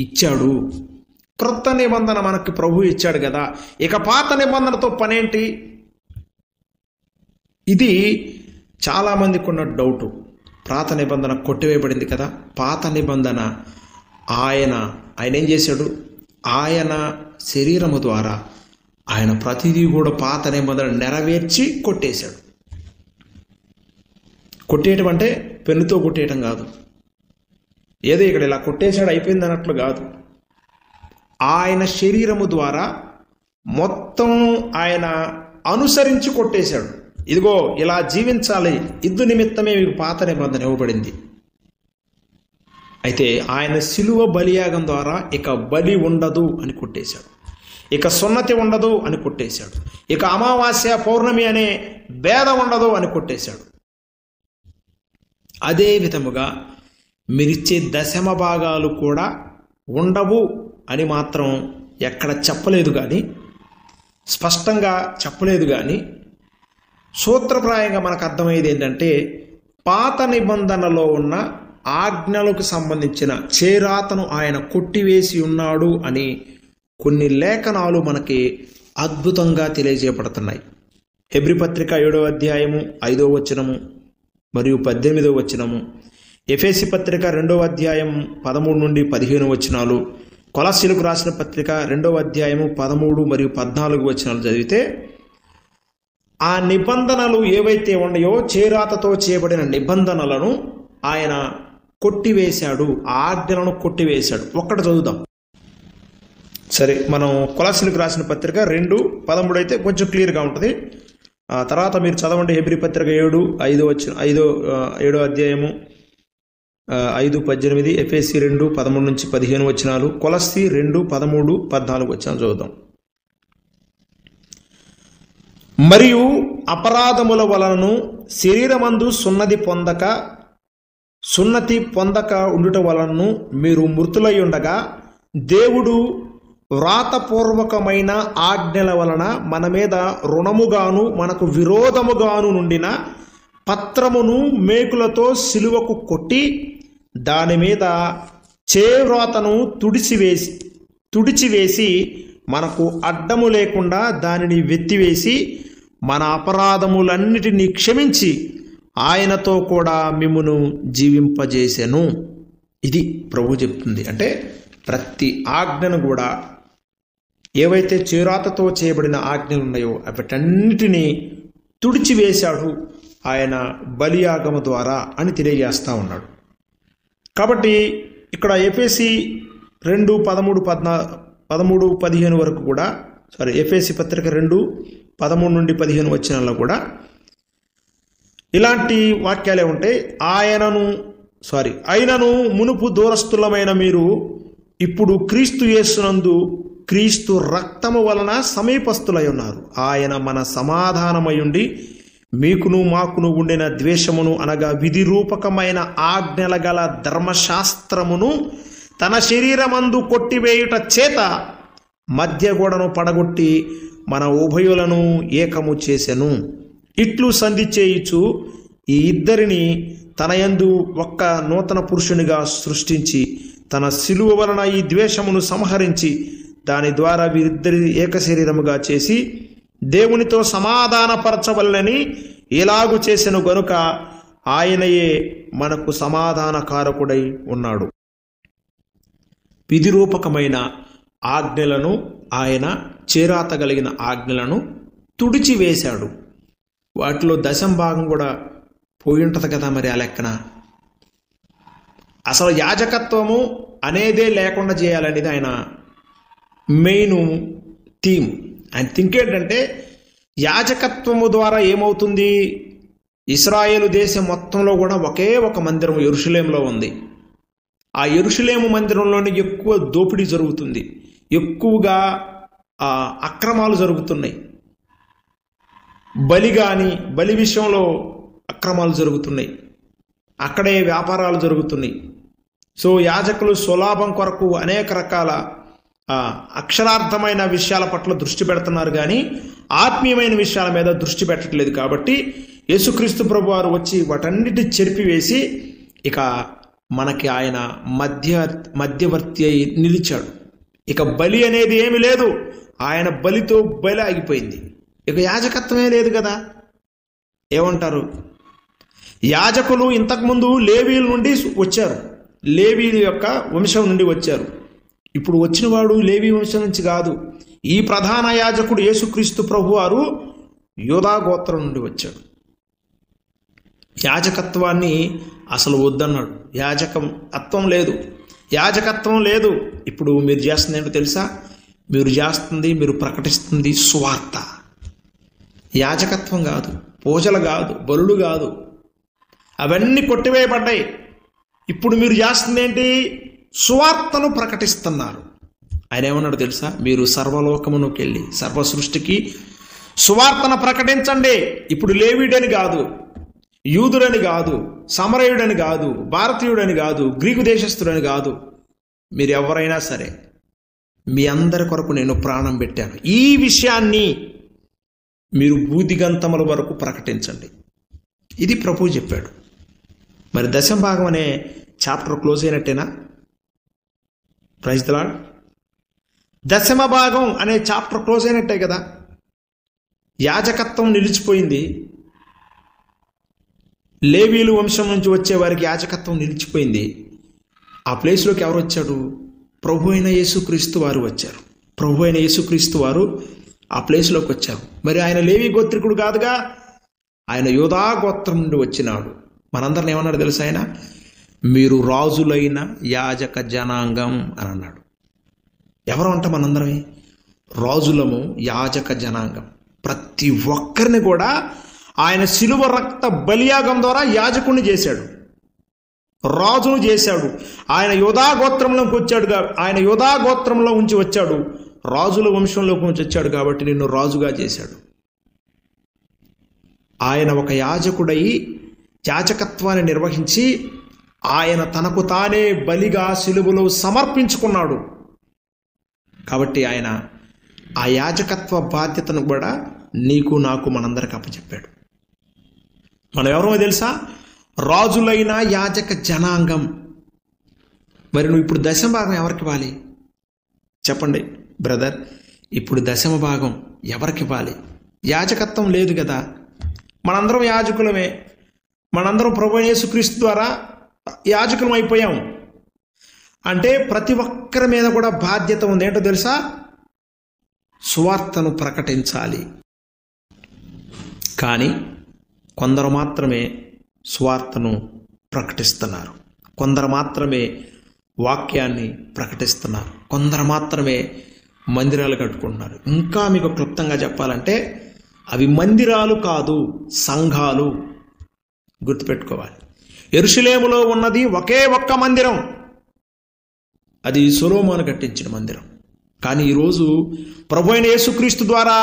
ఇచ్చాడు. క్రొత్త నిబంధన మనకి ప్రభు ఇచ్చాడు కదా. ఇక పాత నిబంధనతో పనేంటి? ఇది చాలామందికి ఉన్న డౌటు. పాత నిబంధన కొట్టివేయబడింది కదా. పాత నిబంధన ఆయన ఏం చేశాడు? ఆయన శరీరము ద్వారా ఆయన ప్రతిదీ కూడా పాత నిబంధన నెరవేర్చి కొట్టేశాడు. కొట్టేయటం అంటే పెన్నుతో కొట్టేయటం కాదు, ఏదో ఇక్కడ ఇలా కొట్టేశాడు అయిపోయింది అన్నట్లు కాదు. ఆయన శరీరము ద్వారా మొత్తం ఆయన అనుసరించి కొట్టేశాడు. ఇదిగో ఇలా జీవించాలి, ఇందు నిమిత్తమే మీకు పాత నిబంధన ఇవ్వబడింది. అయితే ఆయన శిలువ బలియాగం ద్వారా ఇక బలి ఉండదు అని కొట్టేశాడు, ఇక సున్నతి ఉండదు అని కొట్టేశాడు, ఇక అమావాస్య పౌర్ణమి అనే భేదం ఉండదు అని కొట్టేశాడు. అదే విధముగా మీరిచ్చే దశమ భాగాలు కూడా ఉండవు అని మాత్రం ఎక్కడ చెప్పలేదు, కానీ స్పష్టంగా చెప్పలేదు. కానీ సూత్రప్రాయంగా మనకు అర్థమయ్యేది ఏంటంటే, పాత నిబంధనలో ఉన్న ఆజ్ఞలకు సంబంధించిన చేరాతను ఆయన కొట్టివేసి ఉన్నాడు అని కొన్ని లేఖనాలు మనకి అద్భుతంగా తెలియజేయబడుతున్నాయి. హెబ్రీ పత్రిక 7వ అధ్యాయము 5వ వచనము మరియు 18వ వచనము, ఎఫెసీ పత్రిక 2వ అధ్యాయం 13 నుండి 15 వచనాలు, కొలస్సీలకు రాసిన పత్రిక 2వ అధ్యాయము 13 మరియు 14 వచనాలు చదివితే ఆ నిబంధనలు ఏవైతే ఉన్నాయో చేరాతతో చేయబడిన నిబంధనలను ఆయన కొట్టివేశాడు, ఆ ఆజ్ఞలను కొట్టివేశాడు. ఒక్కటి చదువుదాం. సరే, మనం కొలస్సీలకు రాసిన పత్రిక 2:13 అయితే కొంచెం క్లియర్గా ఉంటుంది. తర్వాత మీరు చదవండి హెబ్రీ పత్రిక 7వ అధ్యాయము 5:18, ఎఫెసీ 2:13 నుంచి 15 వచనాలు, కొలస్సీ 2:13, 14 వచనాలు చదువుదాం. మరియు అపరాధముల వలనను శరీరమందు సున్నతి పొందక ఉండుట వలనను మీరు మృతులై ఉండగా, దేవుడు వ్రాతపూర్వకమైన ఆజ్ఞల వలన మన మీద రుణముగాను మనకు విరోధముగాను నుండిన పత్రమును మేకులతో సిలువకు కొట్టి దాని మీద చేవ్రాతను తుడిచివేసి మనకు అడ్డము లేకుండా దానిని వెత్తివేసి మన అపరాధములన్నిటినీ క్షమించి ఆయనతో కూడా మిమ్మును జీవింపజేసెను. ఇది ప్రభు చెప్తుంది. అంటే ప్రతి ఆజ్ఞను కూడా, ఏవైతే చేరాతతో చేయబడిన ఆజ్ఞలు ఉన్నాయో వీటన్నిటినీ తుడిచివేశాడు ఆయన బలియాగము ద్వారా అని తెలియజేస్తూ ఉన్నాడు. కాబట్టి ఇక్కడ ఎఫెసీ 2:13-15 వరకు కూడా, ఎఫెసీ పత్రిక 2:13 నుండి 15 వచనాల్లో కూడా ఇలాంటి వాక్యాలే ఉంటాయి. అయినను మునుపు దూరస్థులమైన మీరు ఇప్పుడు క్రీస్తు యేసునందు క్రీస్తు రక్తము వలన సమీపస్థులై ఉన్నారు. ఆయన మన సమాధానమయుండి మీకును మాకును ఉండిన ద్వేషమును అనగా విధి రూపకమైన ఆజ్ఞల గల ధర్మశాస్త్రమును తన శరీరమందు కొట్టివేయుట చేత మధ్య గోడను పడగొట్టి మన ఉభయులను ఏకము చేసెను. ఇట్లు సంధి చేయుచు ఈ ఇద్దరిని తన యందు ఒక్క నూతన పురుషునిగా సృష్టించి తన శిలువ వలన ఈ ద్వేషమును సంహరించి దాని ద్వారా వీరిద్దరి ఏక శరీరముగా చేసి దేవునితో సమాధానపరచవలనని ఇలాగు చేసెను గనుక ఆయనయే మనకు సమాధానకారకుడై ఉన్నాడు. విధిరూపకమైన ఆజ్ఞలను, ఆయన చేరాత కలిగిన ఆజ్ఞలను తుడిచివేశాడు. వాటిలో 10% కూడా పోయి ఉంటుంది కదా. మరి ఆ లెక్కన అసలు యాజకత్వము అనేదే లేకుండా చేయాలనేది ఆయన మెయిన్ థీమ్. ఆయన థింక్ ఏంటంటే, యాజకత్వము ద్వారా ఏమవుతుంది, ఇశ్రాయేలు దేశం మొత్తంలో కూడా ఒకే ఒక మందిరం యెరూషలేములో ఉంది. ఆ యెరూషలేము మందిరంలోనే ఎక్కువ దోపిడీ జరుగుతుంది, ఎక్కువగా అక్రమాలు జరుగుతున్నాయి. బలి విషయంలో అక్రమాలు జరుగుతున్నాయి, అక్కడే వ్యాపారాలు జరుగుతున్నాయి. సో యాజకులు స్వలాభం కొరకు అనేక రకాల అక్షరార్థమైన విషయాల పట్ల దృష్టి పెడుతున్నారు, కానీ ఆత్మీయమైన విషయాల మీద దృష్టి పెట్టట్లేదు. కాబట్టి యేసుక్రీస్తు ప్రభు వారు వచ్చి వాటన్నిటి చెరిపివేసి ఇక మనకి ఆయన మధ్యవర్తి అయి నిలిచాడు. ఇక బలి అనేది ఏమి లేదు, ఆయన బలితో బలి ఆగిపోయింది. ఇక యాజకత్వమే లేదు కదా. ఏమంటారు? యాజకులు ఇంతకుముందు లేవీల నుండి వచ్చారు, లేవీల యొక్క వంశం నుండి వచ్చారు. ఇప్పుడు వచ్చినవాడు లేవీ వంశం నుంచి కాదు. ఈ ప్రధాన యాజకుడు యేసుక్రీస్తు ప్రభువారు యూదా గోత్రం నుండి వచ్చాడు. యాజకత్వాన్ని అసలు వద్దన్నాడు. యాజకత్వం లేదు. ఇప్పుడు మీరు చేస్తుంది ఏంటో తెలుసా? మీరు ప్రకటిస్తుంది సువార్త. యాజకత్వం కాదు, పూజలు కాదు, బలులు కాదు, అవన్నీ కొట్టివేయబడ్డాయి. ఇప్పుడు మీరు చేస్తుంది ఏంటి? సువార్తను ప్రకటిస్తున్నారు. ఆయన ఏమన్నాడు తెలుసా? మీరు సర్వలోకమునకు వెళ్ళి సర్వ సృష్టికి సువార్తను ప్రకటించండి. ఇప్పుడు లేవీయుడని కాదు, యూదుడని కాదు, సమరయుడని కాదు, భారతీయుడని కాదు, గ్రీకు దేశస్థుడని కాదు, మీరు ఎవరైనా సరే మీ అందరి కొరకు నేను ప్రాణం పెట్టాను. ఈ విషయాన్ని మీరు బూదిగంతముల వరకు ప్రకటించండి. ఇది ప్రభువు చెప్పాడు. మరి 10% అనే చాప్టర్ క్లోజ్ అయినట్టేనా? Praise the Lord. 10% అనే చాప్టర్ క్లోజ్ అయినట్టే కదా. యాజకత్వం నిలిచిపోయింది. లేవీలు వంశం నుంచి వచ్చే వారికి యాజకత్వం నిలిచిపోయింది. ఆ ప్లేస్లోకి ఎవరు వచ్చాడు? ప్రభు అయిన యేసుక్రీస్తు వారు వచ్చారు. ప్రభు అయిన యేసుక్రీస్తు వారు ఆ ప్లేస్లోకి వచ్చారు. మరి ఆయన లేవీ గోత్రికుడు కాదుగా, ఆయన యూదా గోత్రం నుండి వచ్చినాడు. మనందరిని ఏమన్నాడు తెలుసా? ఆయన మీరు రాజులైన యాజక జనాంగం అని అన్నాడు. ఎవరు అంట? మనందరమే రాజులము, యాజక జనాంగం. ప్రతి ఒక్కరిని కూడా ఆయన శిలువ రక్త బలియాగం ద్వారా యాజకుడిని చేశాడు, రాజును చేశాడు. ఆయన యూదా గోత్రంలోకి వచ్చాడు. ఆయన యూదా గోత్రంలో ఉంచి వచ్చాడు, రాజుల వంశంలోకి ఉంచి వచ్చాడు. కాబట్టి నిన్ను రాజుగా చేశాడు. ఆయన ఒక యాజకుడై యాజకత్వాన్ని నిర్వహించి ఆయన తనకు తానే బలిగా శిలువలో సమర్పించుకున్నాడు. కాబట్టి ఆయన ఆ యాజకత్వ బాధ్యతను కూడా నీకు నాకు మనందరికి అప్పచెప్పాడు. మనం ఎవరో తెలుసా? రాజులైన యాజక జనాంగం. మరి నువ్వు ఇప్పుడు 10% ఎవరికి ఇవ్వాలి చెప్పండి బ్రదర్? ఇప్పుడు 10% ఎవరికి ఇవ్వాలి? యాజకత్వం లేదు కదా. మనందరం యాజకులమే. మనందరం ప్రభు యేసుక్రీస్తు ద్వారా యాజకులం అయిపోయాం. అంటే ప్రతి ఒక్కరి మీద కూడా బాధ్యత ఉంది. ఏంటో తెలుసా? సువార్తను ప్రకటించాలి. కానీ కొందరు మాత్రమే సువార్తను ప్రకటిస్తున్నారు, కొందరు మాత్రమే వాక్యాన్ని ప్రకటిస్తున్నారు, కొందరు మాత్రమే మందిరాలు కట్టుకుంటున్నారు. ఇంకా మీకు క్లుప్తంగా చెప్పాలంటే అవి మందిరాలు కాదు, సంఘాలు. గుర్తుపెట్టుకోవాలి. యెరూషలేములో ఉన్నది ఒకే ఒక్క మందిరం, అది సొలొమోను కట్టించిన మందిరం. కానీ ఈరోజు ప్రభువైన యేసుక్రీస్తు ద్వారా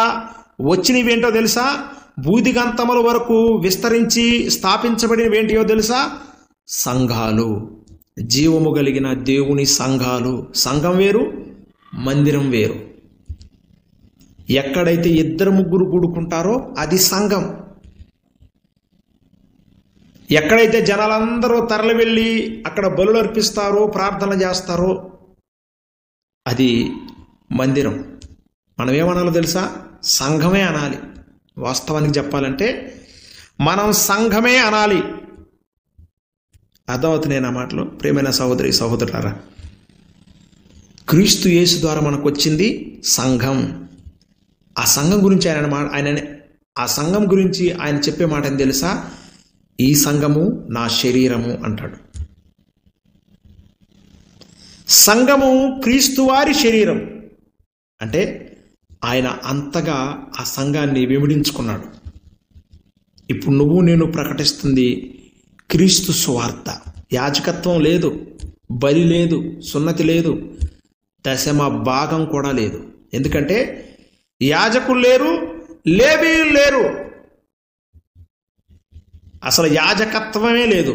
వచ్చినవేంటో తెలుసా? బూదిగంతముల వరకు విస్తరించి స్థాపించబడినవేంటియో తెలుసా? సంఘాలు, జీవము కలిగిన దేవుని సంఘాలు. సంఘం వేరు, మందిరం వేరు. ఎక్కడైతే 2-3 కూడుకుంటారో అది సంఘం. ఎక్కడైతే జనాలందరూ తరలి వెళ్ళి అక్కడ బలులు అర్పిస్తారో, ప్రార్థన చేస్తారో అది మందిరం. మనం ఏమనాలో తెలుసా? సంఘమే అనాలి. వాస్తవానికి చెప్పాలంటే మనం సంఘమే అనాలి. అర్థమవుతున్నాయి నా మాటలు? ప్రియమైన సహోదరి సహోదరులారా, క్రీస్తు యేసు ద్వారా మనకు వచ్చింది సంఘం. ఆ సంఘం గురించి ఆ సంఘం గురించి ఆయన చెప్పే మాట ఏం తెలుసా? ఈ సంఘము నా శరీరము అంటాడు. సంఘము క్రీస్తు వారి శరీరం అంటే ఆయన అంతగా ఆ సంఘాన్ని విమిడించుకున్నాడు. ఇప్పుడు నువ్వు నేను ప్రకటిస్తుంది క్రీస్తు సువార్త. యాజకత్వం లేదు, బలి లేదు, సున్నతి లేదు, దశమ భాగం కూడా లేదు. ఎందుకంటే యాజకులు లేరు, లేవీయులు లేరు, అసలు యాజకత్వమే లేదు.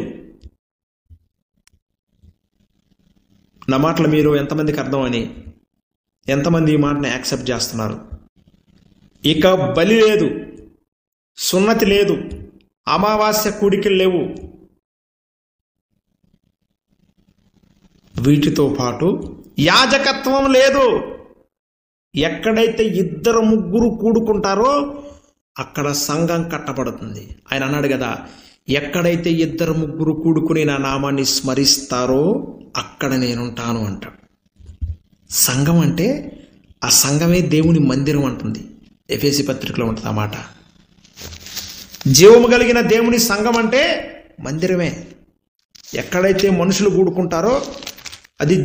నా మాటలు మీరు ఎంతమందికి అర్థమని, ఎంతమంది ఈ మాటని యాక్సెప్ట్ చేస్తున్నారు? ఇక బలి లేదు, సున్నతి లేదు, అమావాస్య కూడికలు లేవు. వీటితో పాటు యాజకత్వం లేదు. ఎక్కడైతే 2-3 కూడుకుంటారో అక్కడ సంఘం కట్టబడుతుంది. ఆయన అన్నాడు కదా, ఎక్కడైతే 2-3 కూడుకుని నా నామాన్ని స్మరిస్తారో అక్కడ నేనుంటాను అంటాడు. సంఘం అంటే ఆ సంఘమే దేవుని మందిరం అంటుంది. ఎఫెసీ పత్రికలో ఉంటుంది ఆ మాట. జీవము కలిగిన దేవుని సంఘం అంటే మందిరమే. ఎక్కడైతే మనుషులు కూడుకుంటారో అది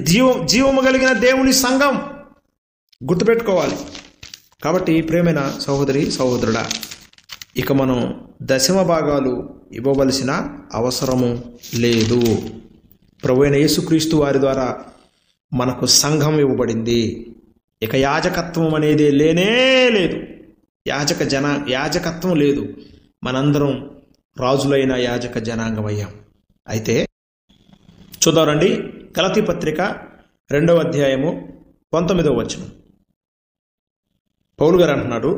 జీవము కలిగిన దేవుని సంఘం. గుర్తుపెట్టుకోవాలి. కాబట్టి ప్రియమైన సహోదరి సహోదరుడా, ఇక మనం దశమ భాగాలు ఇవ్వవలసిన అవసరము లేదు. ప్రభువైన యేసుక్రీస్తు వారి ద్వారా మనకు సంఘం ఇవ్వబడింది. ఇక యాజకత్వం అనేది లేనే లేదు. యాజకత్వం లేదు. మనందరం రాజులైన యాజక జనాంగం అయ్యాం. అయితే చూద్దారండి, గలతీ పత్రిక 2వ అధ్యాయము 19వ వచనం. పౌలు గారు అంటున్నాడు,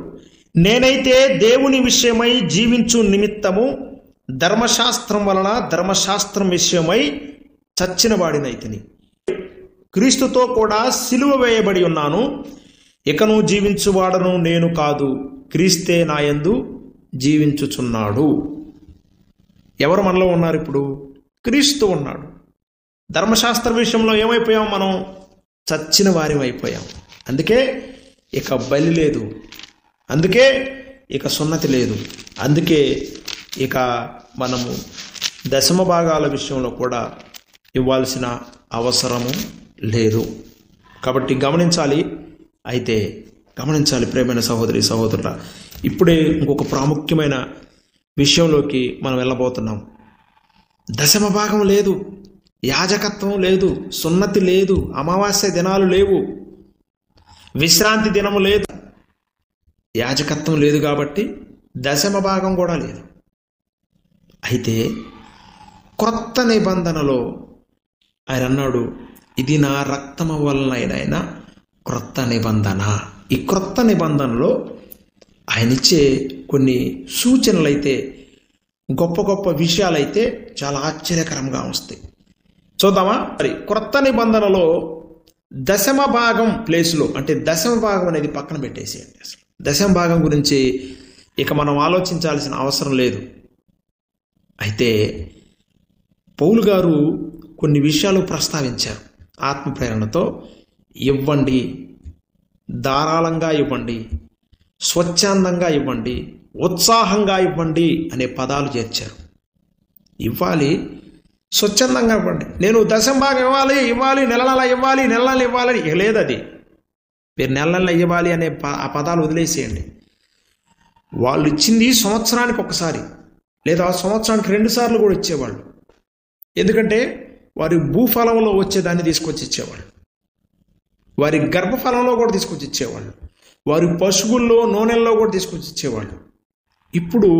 నేనైతే దేవుని విషయమై జీవించు నిమిత్తము ధర్మశాస్త్రం వలన ధర్మశాస్త్రం విషయమై చచ్చిన వాడినైతిని. క్రీస్తుతో కూడా సిలువ వేయబడి ఉన్నాను. ఇకను జీవించువాడను నేను కాదు, క్రీస్తే నాయందు జీవించుచున్నాడు. ఎవరు మనలో ఉన్నారు? ఇప్పుడు క్రీస్తు ఉన్నాడు. ధర్మశాస్త్ర విషయంలో ఏమైపోయాం? మనం చచ్చిన వారి అయిపోయాం. అందుకే ఇక బలి లేదు, అందుకే ఇక సున్నతి లేదు, అందుకే ఇక మనము దశమ భాగాల విషయంలో కూడా ఇవ్వాల్సిన అవసరము లేదు. కాబట్టి గమనించాలి. అయితే గమనించాలి ప్రియమైన సహోదరి సహోదరుల, ఇప్పుడే ఇంకొక ప్రాముఖ్యమైన విషయంలోకి మనం వెళ్ళబోతున్నాం. దశమ భాగం లేదు, యాజకత్వం లేదు, సున్నతి లేదు, అమావాస్య దినాలు లేవు, విశ్రాంతి దినము లేదు. యాజకత్వం లేదు కాబట్టి దశమ భాగం కూడా లేదు. అయితే క్రొత్త నిబంధనలో ఆయన అన్నాడు, ఇది నా రక్తము వలనైన క్రొత్త నిబంధన. ఈ క్రొత్త నిబంధనలో ఆయన ఇచ్చే కొన్ని సూచనలైతే, గొప్ప గొప్ప విషయాలైతే చాలా ఆశ్చర్యకరంగా వస్తాయి. చూద్దామా? మరి క్రొత్త నిబంధనలో దశమ భాగం ప్లేస్లో, అంటే దశమ భాగం అనేది పక్కన పెట్టేసేయండి. అసలు దశమ భాగం గురించి ఇక మనం ఆలోచించాల్సిన అవసరం లేదు. అయితే పౌలు గారు కొన్ని విషయాలు ప్రస్తావించారు. ఆత్మప్రేరణతో ఇవ్వండి, ధారాళంగా ఇవ్వండి, స్వచ్ఛందంగా ఇవ్వండి, ఉత్సాహంగా ఇవ్వండి అనే పదాలు చేర్చారు. ఇవ్వాలి, స్వచ్ఛందంగా ఇవ్వండి. నేను దశంభాగం ఇవ్వాలి, నెల ఇవ్వాలని లేదు. అది మీరు నెల ఇవ్వాలి అనే ఆ పదాలు వదిలేసేయండి. వాళ్ళు ఇచ్చింది సంవత్సరానికి ఒకసారి లేదా సంవత్సరానికి 2 సార్లు కూడా ఇచ్చేవాళ్ళు. ఎందుకంటే వారి భూఫలంలో వచ్చేదాన్ని తీసుకొచ్చి ఇచ్చేవాళ్ళు, వారి గర్భఫలంలో కూడా తీసుకొచ్చి ఇచ్చేవాళ్ళు, వారి పశువుల్లో నూనెల్లో కూడా తీసుకొచ్చి ఇచ్చేవాళ్ళు. ఇప్పుడు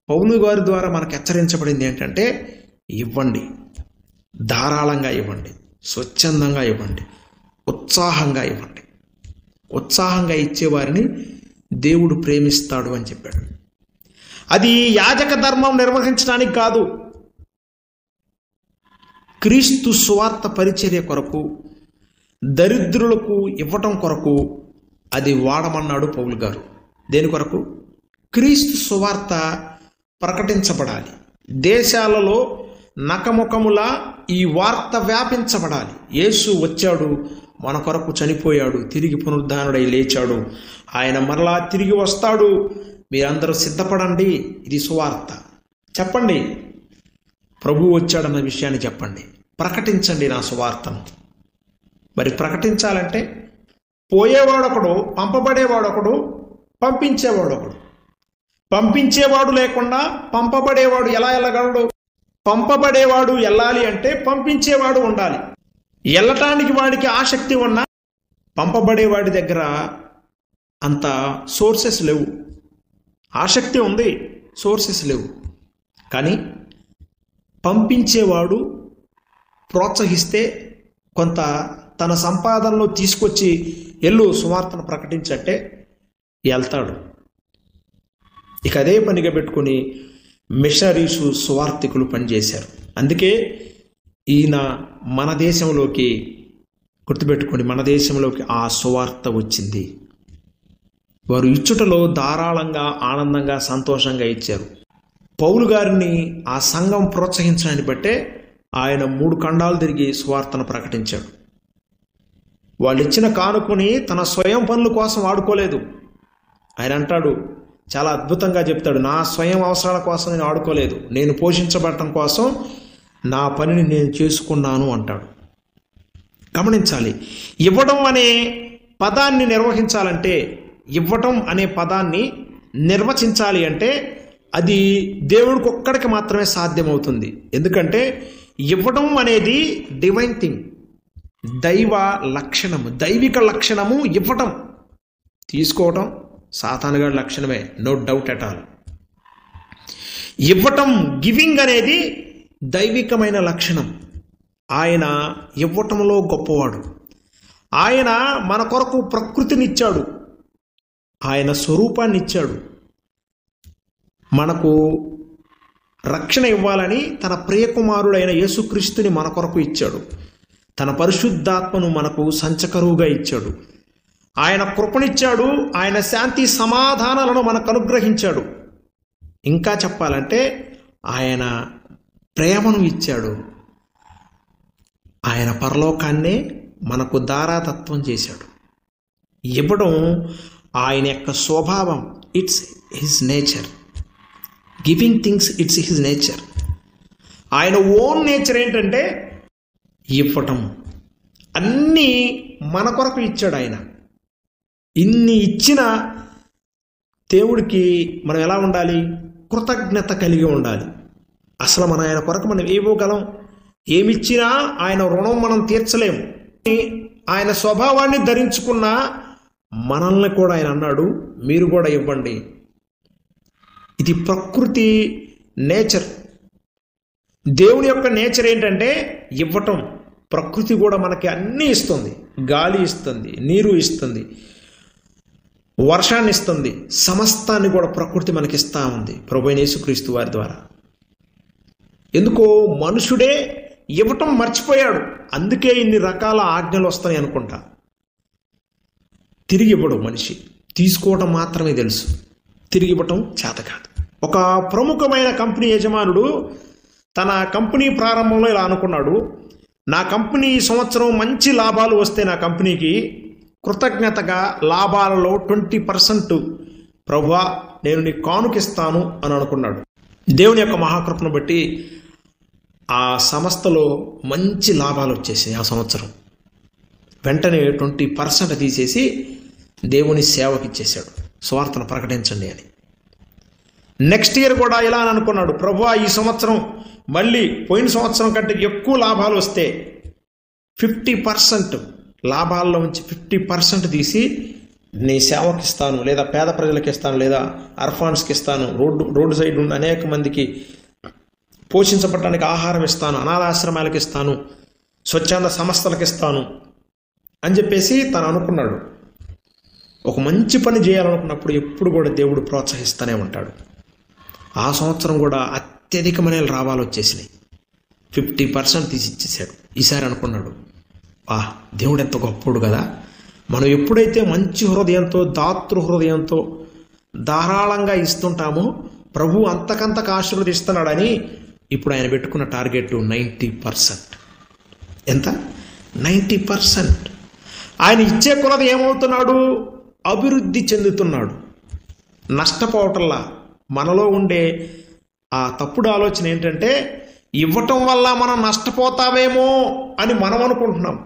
పౌలు గారి ద్వారా మనకు హెచ్చరించబడింది ఏంటంటే ఇవ్వండి, ధారాళంగా ఇవ్వండి, స్వచ్ఛందంగా ఇవ్వండి, ఉత్సాహంగా ఇవ్వండి. ఉత్సాహంగా ఇచ్చేవారిని దేవుడు ప్రేమిస్తాడు అని చెప్పాడు. అది యాజక ధర్మం నిర్వహించడానికి కాదు, క్రీస్తు సువార్త పరిచర్య కొరకు, దరిద్రులకు ఇవ్వటం కొరకు అది వాడమన్నాడు పౌలు గారు. దేని కొరకు? క్రీస్తు సువార్త ప్రకటించబడాలి, దేశాలలో నకముకములా ఈ వార్త వ్యాపించబడాలి. యేసు వచ్చాడు, మన కొరకు చనిపోయాడు, తిరిగి పునరుద్ధానుడై లేచాడు, ఆయన మరలా తిరిగి వస్తాడు, మీరందరూ సిద్ధపడండి, ఇది సువార్త. చెప్పండి, ప్రభువు వచ్చాడన్న విషయాన్ని చెప్పండి, ప్రకటించండి నా సువార్తను. మరి ప్రకటించాలంటే పోయేవాడొకడు, పంపబడేవాడొకడు, పంపించేవాడొకడు. పంపించేవాడు లేకుండా పంపబడేవాడు ఎలా వెళ్ళగలడు? పంపబడేవాడు వెళ్ళాలి అంటే పంపించేవాడు ఉండాలి. వెళ్ళటానికి వాడికి ఆసక్తి ఉన్నా పంపబడేవాడి దగ్గర అంత సోర్సెస్ లేవు. ఆసక్తి ఉంది, సోర్సెస్ లేవు. కానీ పంపించేవాడు ప్రోత్సహిస్తే కొంత తన సంపాదనలో తీసుకొచ్చి ఎల్లు సువార్తను ప్రకటించంటే వెళ్తాడు. ఇక అదే పనిగా పెట్టుకుని మిషనరీసు సువార్థికులు పనిచేశారు. అందుకే ఈయన మన దేశంలోకి, గుర్తుపెట్టుకోండి, మన దేశంలోకి ఆ సువార్త వచ్చింది. వారు ఇచ్చుటలో ధారాళంగా, ఆనందంగా, సంతోషంగా ఇచ్చారు. పౌలు గారిని ఆ సంఘం ప్రోత్సహించడాన్ని బట్టే ఆయన 3 ఖండాలు తిరిగి సువార్తను ప్రకటించాడు. వాళ్ళు ఇచ్చిన కానుకొని తన స్వయం పనుల కోసం వాడుకోలేదు. ఆయన అంటాడు, చాలా అద్భుతంగా చెప్తాడు, నా స్వయం అవసరాల కోసం నేను వాడుకోలేదు, నేను పోషించబడటం కోసం నా పనిని నేను చేసుకున్నాను అంటాడు. గమనించాలి, ఇవ్వడం అనే పదాన్ని నిర్వహించాలంటే, ఇవ్వటం అనే పదాన్ని నిర్వచించాలి అంటే అది దేవుడికి ఒక్కడికి మాత్రమే సాధ్యమవుతుంది. ఎందుకంటే ఇవ్వడం అనేది డివైన్ థింగ్, దైవ లక్షణము, దైవిక లక్షణము ఇవ్వటం. తీసుకోవటం సాతానుగాడి లక్షణమే, నో డౌట్ ఎట్ ఆల్. ఇవ్వటం, గివింగ్ అనేది దైవికమైన లక్షణం. ఆయన ఇవ్వటంలో గొప్పవాడు. ఆయన మన కొరకు ప్రకృతినిచ్చాడు, ఆయన స్వరూపాన్ని ఇచ్చాడు. మనకు రక్షణ ఇవ్వాలని తన ప్రియకుమారుడైన యేసుక్రీస్తుని మన కొరకు ఇచ్చాడు. తన పరిశుద్ధాత్మను మనకు సంచకరువుగా ఇచ్చాడు. ఆయన కృపనిచ్చాడు, ఆయన శాంతి సమాధానాలను మనకు అనుగ్రహించాడు. ఇంకా చెప్పాలంటే ఆయన ప్రేమను ఇచ్చాడు. ఆయన పరలోకాన్నే మనకు దారాదత్వం చేశాడు. ఇవ్వడం ఆయన యొక్క స్వభావం, it's his nature. Giving things, it's his nature. ఆయన ఓన్ నేచర్ ఏంటంటే ఇవ్వటం. అన్నీ మన కొరకు ఇచ్చాడు ఆయన. ఇన్ని ఇచ్చిన దేవుడికి మనం ఎలా ఉండాలి? కృతజ్ఞత కలిగి ఉండాలి. అసలు మన ఆయన కొరకు మనం ఏమోగలం? ఏమిచ్చినా ఆయన రుణం మనం తీర్చలేము. ఆయన స్వభావాన్ని ధరించుకున్న మనల్ని కూడా ఆయన అన్నాడు, మీరు కూడా ఇవ్వండి. ఇది ప్రకృతి నేచర్. దేవుని యొక్క నేచర్ ఏంటంటే ఇవ్వటం. ప్రకృతి కూడా మనకి అన్నీ ఇస్తుంది. గాలి ఇస్తుంది, నీరు ఇస్తుంది, వర్షాన్ని ఇస్తుంది, సమస్తాన్ని కూడా ప్రకృతి మనకిస్తూ ఉంది ప్రభువైన యేసుక్రీస్తు వారి ద్వారా. ఎందుకో మనుషుడే ఇవ్వటం మర్చిపోయాడు. అందుకే ఇన్ని రకాల ఆజ్ఞలు వస్తాయి అనుకుంటా. తిరిగి ఇవ్వడు మనిషి, తీసుకోవటం మాత్రమే తెలుసు, తిరిగి ఇవ్వటం చేత కాదు. ఒక ప్రముఖమైన కంపెనీ యజమానుడు తన కంపెనీ ప్రారంభంలో ఇలా అనుకున్నాడు, నా కంపెనీ ఈ సంవత్సరం మంచి లాభాలు వస్తే నా కంపెనీకి కృతజ్ఞతగా లాభాలలో 20% ప్రభువా నేను నీకు కానుకిస్తాను అని అనుకున్నాడు. దేవుని యొక్క మహాకృపను బట్టి ఆ సంస్థలో మంచి లాభాలు వచ్చేసాయి. ఆ సంవత్సరం వెంటనే 20% తీసేసి దేవుని సేవకి ఇచ్చేశాడు, సువార్తను ప్రకటించండి అని. నెక్స్ట్ ఇయర్ కూడా ఇలా అని అనుకున్నాడు, ప్రభువా ఈ సంవత్సరం మళ్ళీ పోయిన సంవత్సరం కంటే ఎక్కువ లాభాలు వస్తే 50% లాభాల్లో నుంచి 50% తీసి నీ సేవకి ఇస్తాను, లేదా పేద ప్రజలకు ఇస్తాను, లేదా అర్ఫాన్స్కి ఇస్తాను, రోడ్డు సైడ్ ఉన్న అనేక మందికి పోషించబడటానికి ఆహారం ఇస్తాను, అనాథాశ్రమాలకు ఇస్తాను, స్వచ్ఛంద సంస్థలకు ఇస్తాను అని చెప్పేసి తను అనుకున్నాడు. ఒక మంచి పని చేయాలనుకున్నప్పుడు ఎప్పుడు కూడా దేవుడు ప్రోత్సహిస్తూనే ఉంటాడు. ఆ సంవత్సరం కూడా అత్యధికమైన లాభాలు వచ్చేసినాయి. 50% తీసి ఇచ్చేసాడు. ఈసారి అనుకున్నాడు, దేవుడు ఎంత గొప్పడు కదా, మనం ఎప్పుడైతే మంచి హృదయంతో, దాతృ హృదయంతో ధారాళంగా ఇస్తుంటామో ప్రభు అంతకంతకు ఆశీర్వదిస్తున్నాడని ఇప్పుడు ఆయన పెట్టుకున్న టార్గెట్ 90%. ఎంత? 90%. ఆయన ఇచ్చే కొలది ఏమవుతున్నాడు? అభివృద్ధి చెందుతున్నాడు, నష్టపోవటంలా. మనలో ఉండే ఆ తప్పుడు ఆలోచన ఏంటంటే ఇవ్వటం వల్ల మనం నష్టపోతామేమో అని మనం అనుకుంటున్నాం.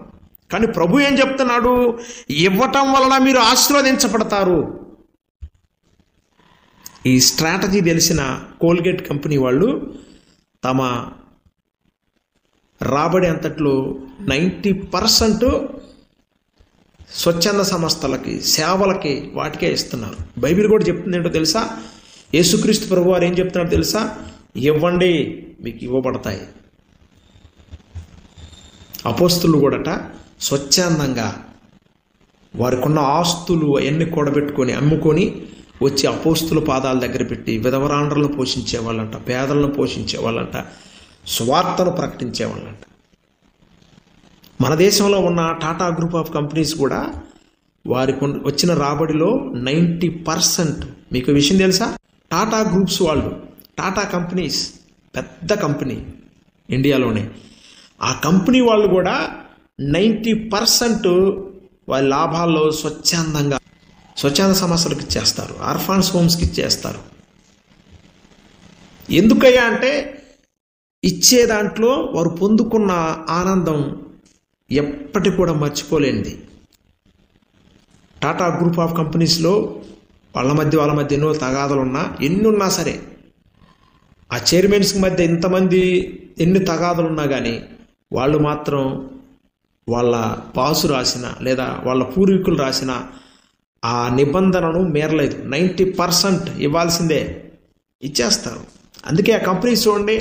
కానీ ప్రభు ఏం చెప్తున్నాడు? ఇవ్వటం వలన మీరు ఆశీర్వదించబడతారు. ఈ స్ట్రాటజీ తెలిసిన కోల్గేట్ కంపెనీ వాళ్ళు తమ రాబడి అంతట్లో 90% స్వచ్ఛంద సంస్థలకి, సేవలకి, వాటికే ఇస్తున్నారు. బైబిల్ కూడా చెప్తుంది ఏంటో తెలుసా? యేసుక్రీస్తు ప్రభు వారు ఏం చెప్తున్నారో తెలుసా? ఇవ్వండి మీకు ఇవ్వబడతాయి. అపోస్తులు కూడాట స్వచ్ఛందంగా వారికి ఉన్న ఆస్తులు అవన్నీ కూడబెట్టుకొని అమ్ముకొని వచ్చి అపోస్తుల పాదాల దగ్గర పెట్టి విధవరాండ్రలను పోషించేవాళ్ళంట, పేదలను పోషించేవాళ్ళంట, స్వార్థను ప్రకటించేవాళ్ళంట. మన దేశంలో ఉన్న టాటా గ్రూప్ ఆఫ్ కంపెనీస్ కూడా వారికి వచ్చిన రాబడిలో 90%, మీకు విషయం తెలుసా? టాటా గ్రూప్స్ వాళ్ళు, టాటా కంపెనీస్ పెద్ద కంపెనీ ఇండియాలోనే, ఆ కంపెనీ వాళ్ళు కూడా 90% వాళ్ళ లాభాల్లో స్వచ్ఛంద సంస్థలకు ఇచ్చేస్తారు, ఆర్ఫాన్స్ హోమ్స్కి ఇచ్చేస్తారు. ఎందుకయ్యా అంటే ఇచ్చే దాంట్లో వారు పొందుకున్న ఆనందం ఎప్పటికి కూడా మర్చిపోలేనిది. టాటా గ్రూప్ ఆఫ్ కంపెనీస్లో వాళ్ళ మధ్య ఎన్నో తగాదాలు ఉన్నా, ఎన్ని ఉన్నా సరే, ఆ చైర్మన్స్కి మధ్య ఇంతమంది ఎన్ని తగాదాలు ఉన్నా కానీ వాళ్ళు మాత్రం వాళ్ళ బాసు రాసిన లేదా వాళ్ళ పూర్వీకులు రాసిన ఆ నిబంధనను మేరలేదు. 90% ఇవ్వాల్సిందే, ఇచ్చేస్తారు. అందుకే ఆ కంపెనీస్ చూడండి,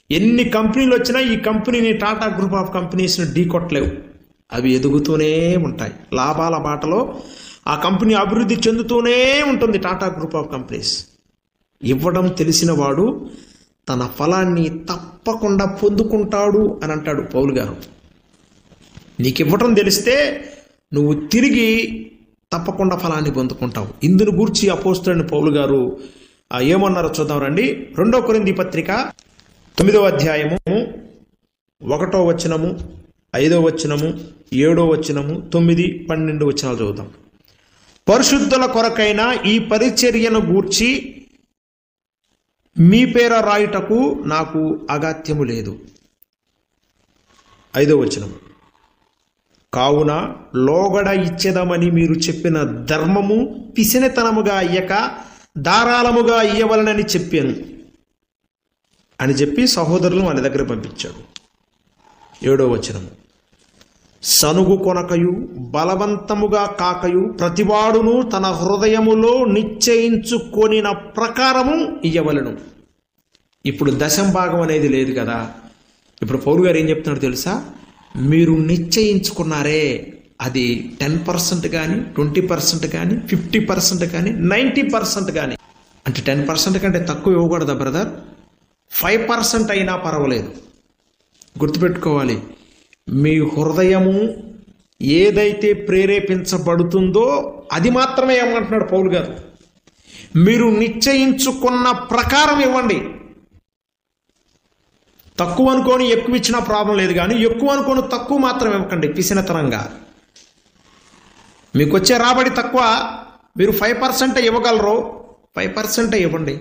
ఎన్ని కంపెనీలు వచ్చినా ఈ కంపెనీని, టాటా గ్రూప్ ఆఫ్ కంపెనీస్ని ఢీకొట్టలేవు. అవి ఎదుగుతూనే ఉంటాయి. లాభాల బాటలో ఆ కంపెనీ అభివృద్ధి చెందుతూనే ఉంటుంది. Tata group of companies. ఇవ్వడం తెలిసిన వాడు తన ఫలాన్ని తప్పకుండా పొందుకుంటాడు అని అంటాడు పౌలు గారు. నీకు ఇవ్వటం తెలిస్తే నువ్వు తిరిగి తప్పకుండా ఫలాన్ని పొందుకుంటావు. ఇందును గూర్చి అపోస్తలుడైన పౌలు గారు ఏమన్నారో చూద్దాం రండి. 2 కొరింథీ పత్రిక 9వ అధ్యాయము 1వ వచనము, 5వ వచనము, 7వ వచనము, 9, 12 వచనాలు చదువుతాం. పరిశుద్ధుల కొరకైన ఈ పరిచర్యను గూర్చి మీ పేర రాయుటకు నాకు అగత్యము లేదు. 5వ వచనము, కావున లోగడ ఇచ్చేదమని మీరు చెప్పిన ధర్మము పిసినితనముగా అయ్యక ధారాళముగా ఇయ్యవలనని చెప్పాను అని చెప్పి సహోదరులు వాళ్ళ దగ్గర పంపించాడు. 7వ వచనము, సనుగు కొనకయు బలవంతముగా కాకయు ప్రతివాడును తన హృదయములో నిశ్చయించుకొనిన ప్రకారము ఇయ్యవలను. ఇప్పుడు దశంభాగం అనేది లేదు కదా. ఇప్పుడు పౌలు గారు ఏం చెప్తున్నాడు తెలుసా? మీరు నిశ్చయించుకున్నారే, అది 10% కానీ, 20% కానీ, 50% కానీ, 90% కానీ. అంటే 10% కంటే తక్కువ ఇవ్వకూడదా బ్రదర్? 5% అయినా పర్వాలేదు. గుర్తుపెట్టుకోవాలి, మీ హృదయము ఏదైతే ప్రేరేపించబడుతుందో అది మాత్రమే ఏమంటున్నాడు పౌలు గారు. మీరు నిశ్చయించుకున్న ప్రకారం ఇవ్వండి. తక్కువ అనుకొని ఎక్కువ ఇచ్చినా ప్రాబ్లం లేదు, కానీ ఎక్కువ అనుకొని తక్కువ మాత్రం ఇవ్వకండి పిసినతనంగా. మీకు వచ్చే రాబడి తక్కువ, మీరు 5% ఇవ్వగలరు, 5% ఇవ్వండి.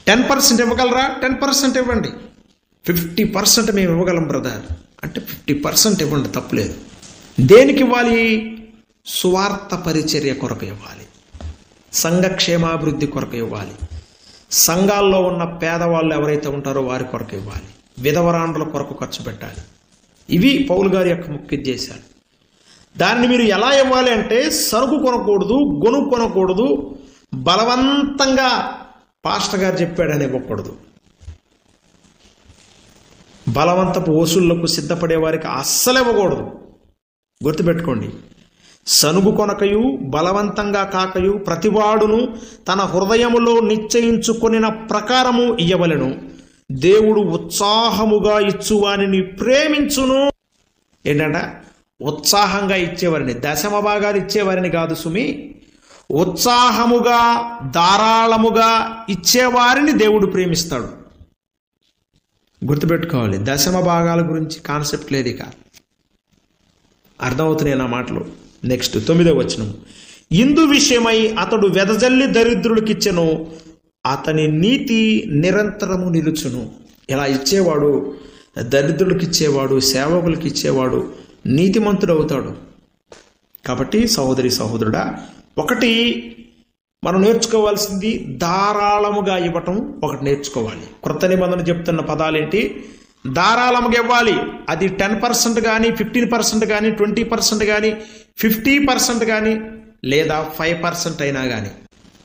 10% ఇవ్వగలరా, 10% ఇవ్వండి. 50% మేము ఇవ్వగలం బ్రదర్ అంటే 50% ఇవ్వండి, తప్పులేదు. దేనికి ఇవ్వాలి? సువార్త పరిచర్య కొరకు ఇవ్వాలి, సంఘ క్షేమాభివృద్ధి కొరకు ఇవ్వాలి, సంఘాల్లో ఉన్న పేదవాళ్ళు ఎవరైతే ఉంటారో వారి కొరకు ఇవ్వాలి, విధవరాండ్రుల కొరకు ఖర్చు పెట్టాలి. ఇవి పౌలు గారి యొక్క ముఖ్య ఉద్దేశాలు. దాన్ని మీరు ఎలా ఇవ్వాలి అంటే సరుకు కొనకూడదు, గొనుగు కొనకూడదు, బలవంతంగా పాస్టర్ గారు చెప్పాడని ఇవ్వకూడదు. బలవంతపు వసూళ్లకు సిద్ధపడే వారికి అస్సలు ఇవ్వకూడదు. గుర్తుపెట్టుకోండి, సనుగు కొనకయు బలవంతంగా కాకయు ప్రతివాడును తన హృదయములో నిశ్చయించుకొనిన ప్రకారము ఇయ్యవలెను. దేవుడు ఉత్సాహముగా ఇచ్చువానిని ప్రేమించును. ఏంటంట? ఉత్సాహంగా ఇచ్చేవారిని, దశమ భాగాలు ఇచ్చేవారిని కాదు సుమి, ఉత్సాహముగా ధారాళముగా ఇచ్చేవారిని దేవుడు ప్రేమిస్తాడు. గుర్తుపెట్టుకోవాలి, దశమ భాగాల గురించి కాన్సెప్ట్ లేదు. ఇక అర్థమవుతున్నాయి నా మాటలు. నెక్స్ట్ 9వ వచనం, ఇందు విషయమై అతడు వెదజల్లి దరిద్రులకిచ్చెను, అతని నీతి నిరంతరము నిలుచును. ఇలా ఇచ్చేవాడు, దరిద్రులకు ఇచ్చేవాడు, సేవకులకు ఇచ్చేవాడు నీతిమంతుడు అవుతాడు. కాబట్టి సహోదరి సహోదరుడా, ఒకటి మనం నేర్చుకోవాల్సింది ధారాళముగా ఇవ్వటం ఒకటి నేర్చుకోవాలి. క్రొత్త నిబంధన చెప్తున్న పదాలేంటి? ధారాళముగా ఇవ్వాలి. అది 10% కానీ, 15% కానీ, 20% కానీ, 50% కానీ, లేదా 5% అయినా కానీ.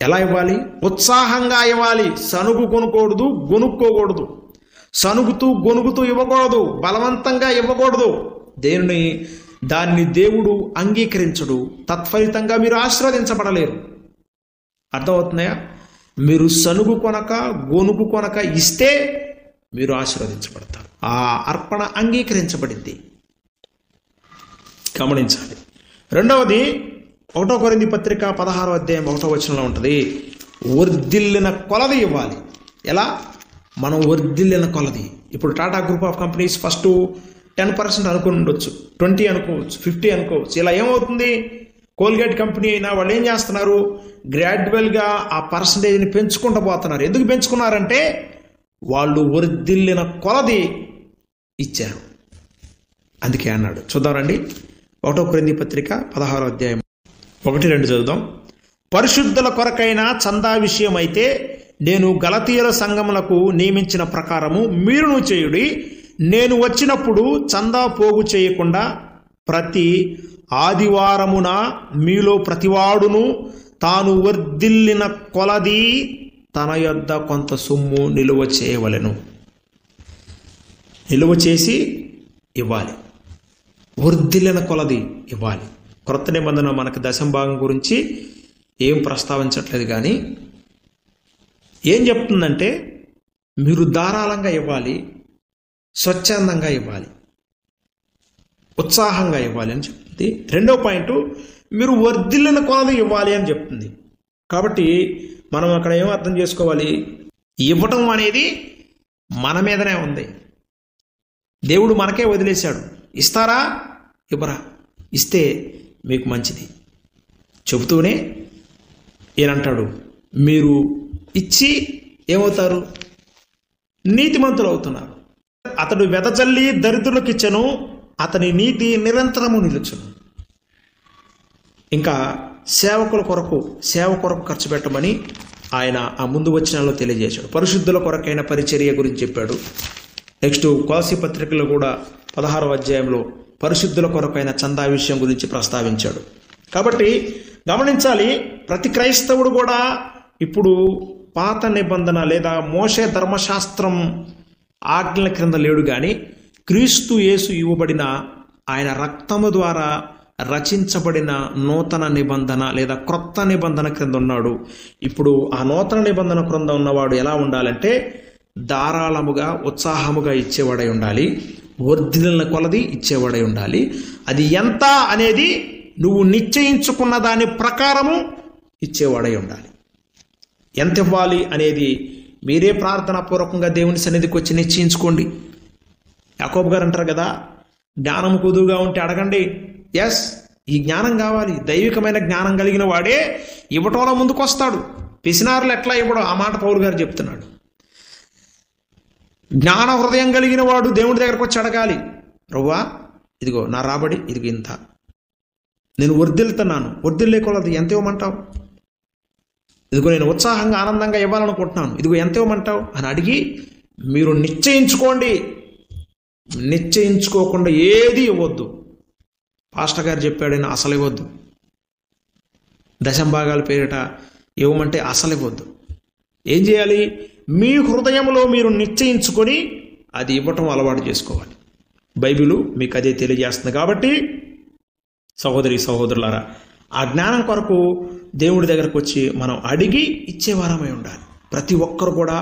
ఎలా ఇవ్వాలి? ఉత్సాహంగా ఇవ్వాలి. సనుగు కొనకూడదు, గొనుక్కోకూడదు. సనుగుతూ గొనుగుతూ ఇవ్వకూడదు, బలవంతంగా ఇవ్వకూడదు. దాన్ని దేవుడు అంగీకరించడు. తత్ఫలితంగా మీరు ఆశీర్వదించబడలేరు. అర్థమవుతున్నాయా? మీరు సనుగు కొనక గొనుగు కొనక ఇస్తే మీరు ఆశీర్వదించబడతారు. ఆ అర్పణ అంగీకరించబడింది. గమనించాలి. రెండవది 1 కొరింథీ పత్రిక 16వ అధ్యాయం 1వ వచనంలో ఉంటుంది, వర్ధిల్లిన కొలది ఇవ్వాలి. ఎలా? మనం వర్ధిల్లిన కొలది. ఇప్పుడు Tata group of companies first 10% అనుకుని ఉండొచ్చు, 20 అనుకోవచ్చు, 50 అనుకోవచ్చు. ఇలా ఏమవుతుంది? కోల్గేట్ కంపెనీ అయినా వాళ్ళు ఏం చేస్తున్నారు? గ్రాడ్యువల్గా ఆ పర్సంటేజ్ని పెంచుకుంటూ పోతున్నారు. ఎందుకు పెంచుకున్నారంటే వాళ్ళు వర్ధిల్లిన కొలది ఇచ్చారు. అందుకే అన్నాడు. చూద్దామండి, 1 కొరింథీ పత్రిక 16వ అధ్యాయం 1-2 చదువుదాం. పరిశుద్ధుల కొరకైన చందా విషయం అయితే నేను గలతీయుల సంఘములకు నియమించిన ప్రకారము మీరును చేయుడి. నేను వచ్చినప్పుడు చందా పోగు చేయకుండా ప్రతి ఆదివారమున మీలో ప్రతివాడును తాను వర్ధిల్లిన కొలది తన యొద్ద కొంత సొమ్ము నిలువ చేయవలెను. నిలువ చేసి ఇవ్వాలి. వర్ధిల్లిన కొలది ఇవ్వాలి. క్రొత్త నిబంధన మనకు దశంభాగం గురించి ఏం ప్రస్తావించట్లేదు, కానీ ఏం చెప్తుందంటే మీరు ధారాళంగా ఇవ్వాలి, స్వచ్ఛందంగా ఇవ్వాలి, ఉత్సాహంగా ఇవ్వాలి అని చెప్తుంది. రెండవ పాయింట్, మీరు వర్ధిల్లిన కొలది ఇవ్వాలి అని చెప్తుంది. కాబట్టి మనం అక్కడ ఏం అర్థం చేసుకోవాలి? ఇవ్వటం అనేది మన మీదనే ఉంది. దేవుడు మనకే వదిలేశాడు. ఇస్తారా ఇవ్వరా? ఇస్తే మీకు మంచిది చెబుతూనే ఏనంటాడు, మీరు ఇచ్చి ఏమవుతారు? నీతిమంతులు అవుతున్నారు. అతడు వెదజల్లి దరిద్రులకు ఇచ్చెను, అతని నీతి నిరంతరము నిలుచును. ఇంకా సేవ కొరకు ఖర్చు పెట్టమని ఆయన ఆ ముందు వచనాల్లో తెలియజేశాడు. పరిశుద్ధుల కొరకైన పరిచర్య గురించి చెప్పాడు. నెక్స్ట్ కొలస్సీ పత్రికలో కూడా 16వ అధ్యాయంలో పరిశుద్ధుల కొరకైన చందా విషయం గురించి ప్రస్తావించాడు. కాబట్టి గమనించాలి, ప్రతి క్రైస్తవుడు కూడా ఇప్పుడు పాత నిబంధన లేదా మోషే ధర్మశాస్త్రం ఆజ్ఞల క్రింద లేడు, కానీ క్రీస్తు యేసు ఇవ్వబడిన ఆయన రక్తము ద్వారా రచించబడిన నూతన నిబంధన లేదా క్రొత్త నిబంధన క్రింద ఉన్నాడు. ఇప్పుడు ఆ నూతన నిబంధన క్రింద ఉన్నవాడు ఎలా ఉండాలంటే ధారాళముగా ఉత్సాహముగా ఇచ్చేవాడై ఉండాలి, వర్ధిల్లిన కొలది ఇచ్చేవాడై ఉండాలి. అది ఎంత అనేది నువ్వు నిశ్చయించుకున్న దాని ప్రకారము ఇచ్చేవాడై ఉండాలి. ఎంత ఇవ్వాలి అనేది మీరే ప్రార్థనాపూర్వకంగా దేవుని సన్నిధికి వచ్చి నిశ్చయించుకోండి. యాకోబు గారు అంటారు కదా, జ్ఞానం కుదురుగా ఉంటే అడగండి. ఎస్, ఈ జ్ఞానం కావాలి. దైవికమైన జ్ఞానం కలిగిన వాడే ఇవ్వటంలో ముందుకు వస్తాడు. పిసినారులు ఎట్లా ఇవ్వడం, ఆ మాట పౌలు గారు చెప్తున్నాడు. జ్ఞాన హృదయం కలిగిన వాడు దేవుడి దగ్గరకు వచ్చి అడగాలి. ప్రభువా, ఇదిగో నా రాబడి, ఇదిగో ఇంత, నేను వర్ధిల్లుతున్నాను, వర్ధిల్లేకోలేదు, ఎంత ఇవ్వమంటావు? ఇదిగో నేను ఉత్సాహంగా ఆనందంగా ఇవ్వాలనుకుంటున్నాను, ఇదిగో ఎంత ఇవ్వమంటావు అని అడిగి మీరు నిశ్చయించుకోండి. నిశ్చయించుకోకుండా ఏది ఇవ్వద్దు. పాస్టర్ గారు చెప్పాడని అసలు ఇవ్వద్దు. దశంభాగాల పేరిట ఇవ్వమంటే అసలు ఇవ్వద్దు. ఏం చేయాలి? మీ హృదయంలో మీరు నిశ్చయించుకొని అది ఇవ్వటం అలవాటు చేసుకోవాలి. బైబిలు మీకు అదే తెలియజేస్తుంది. కాబట్టి సహోదరి సహోదరులారా, ఆ జ్ఞానం కొరకు దేవుడి దగ్గరకు వచ్చి మనం అడిగి ఇచ్చేవారమై ఉండాలి. ప్రతి ఒక్కరు కూడా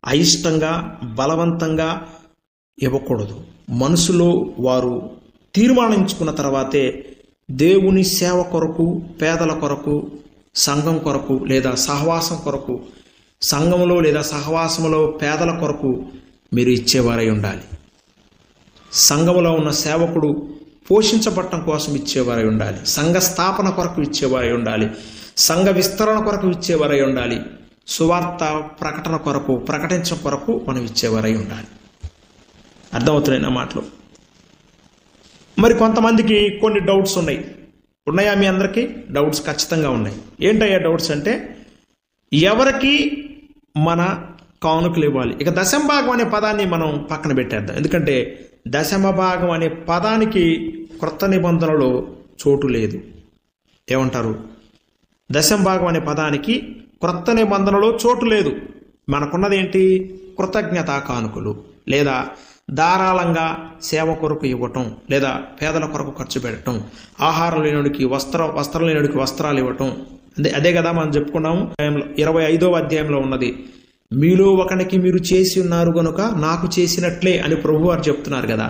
అయిష్టంగా బలవంతంగా ఇవ్వకూడదు. మనసులో వారు తీర్మానించుకున్న తర్వాతే దేవుని సేవ కొరకు, పేదల కొరకు, సంఘం కొరకు లేదా సహవాసం కొరకు, సంఘంలో లేదా సహవాసంలో పేదల కొరకు మీరు ఇచ్చేవారై ఉండాలి. సంఘంలో ఉన్న సేవకుడు పోషించబడటం కోసం ఇచ్చేవారై ఉండాలి. సంఘ స్థాపన కొరకు ఇచ్చేవారై ఉండాలి. సంఘ విస్తరణ కొరకు ఇచ్చేవారై ఉండాలి. సువార్త ప్రకటన కొరకు, ప్రకటించడం కొరకు మనం ఇచ్చేవారై ఉండాలి. అర్థమవుతున్నాయి నా మాటలు? మరి కొంతమందికి కొన్ని డౌట్స్ ఉన్నాయా? మీ అందరికీ డౌట్స్ ఖచ్చితంగా ఉన్నాయి. ఏంటయ్యా డౌట్స్ అంటే, ఎవరికి మన కానుకలు ఇవ్వాలి? ఇక దశమ భాగం అనే పదాన్ని మనం పక్కన పెట్టేద్దాం. ఎందుకంటే దశమ భాగం అనే పదానికి క్రొత్త నిబంధనలో చోటు లేదు. ఏమంటారు? దశమ భాగం అనే పదానికి క్రొత్త నిబంధనలో చోటు లేదు. మనకున్నది ఏంటి? కృతజ్ఞతా కానుకలు, లేదా ధారాళంగా సేవ కొరకు ఇవ్వటం, లేదా పేదల కొరకు ఖర్చు పెట్టడం, ఆహారం లేనుడికి వస్త్రం లేనుడికి వస్త్రాలు ఇవ్వటం. అదే కదా మనం చెప్పుకున్నాము. 25వ అధ్యాయంలో ఉన్నది, మీలో ఒకనికి మీరు చేసి ఉన్నారు కనుక నాకు చేసినట్లే అని ప్రభువారు చెప్తున్నారు కదా.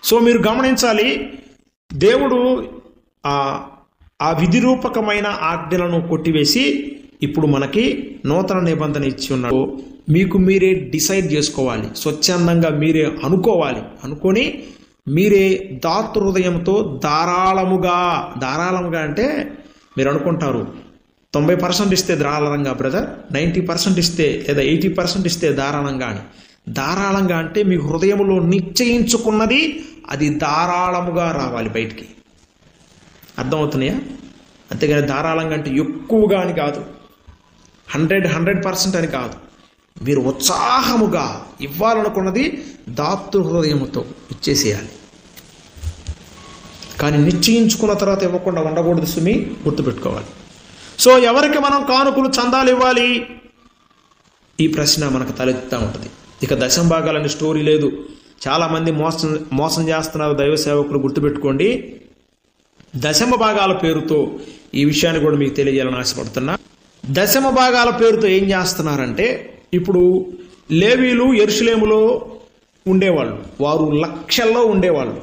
సో మీరు గమనించాలి, దేవుడు ఆ విధిరూపకమైన ఆజ్ఞలను కొట్టివేసి ఇప్పుడు మనకి నూతన నిబంధన ఇచ్చి ఉన్నాడు. మీకు మీరే డిసైడ్ చేసుకోవాలి, స్వచ్ఛందంగా మీరే అనుకొని మీరే దాతృహృదయంతో ధారాళముగా అంటే మీరు అనుకుంటారు 90% ఇస్తే ధారాళంగా బ్రదర్, 90% ఇస్తే లేదా 80% ఇస్తే ధారాళంగా అని. ధారాళంగా అంటే మీ హృదయంలో నిశ్చయించుకున్నది అది ధారాళముగా రావాలి బయటికి. అర్థమవుతున్నాయా? అంతేగాని ధారాళంగా అంటే ఎక్కువగా అని కాదు, 100% అని కాదు. మీరు ఉత్సాహముగా ఇవ్వాలనుకున్నది దాతృ హృదయముతో ఇచ్చేసేయాలి. కానీ నిశ్చయించుకున్న తర్వాత ఇవ్వకుండా ఉండకూడదు సుమి, గుర్తుపెట్టుకోవాలి. సో ఎవరికి మనం కానుకలు చందాలు ఇవ్వాలి? ఈ ప్రశ్న మనకు తలెత్తుతూ ఉంటుంది. ఇక దశమ భాగాలని స్టోరీ లేదు. చాలామంది మోసం చేస్తున్నారు దైవ సేవకులు. గుర్తుపెట్టుకోండి, దశమ భాగాల పేరుతో ఈ విషయాన్ని కూడా మీకు తెలియజేయాలని ఆశపడుతున్నా. దశమ భాగాల పేరుతో ఏం చేస్తున్నారంటే, ఇప్పుడు లేవీలు యెరూషలేములో ఉండేవాళ్ళు, వారు లక్షల్లో ఉండేవాళ్ళు.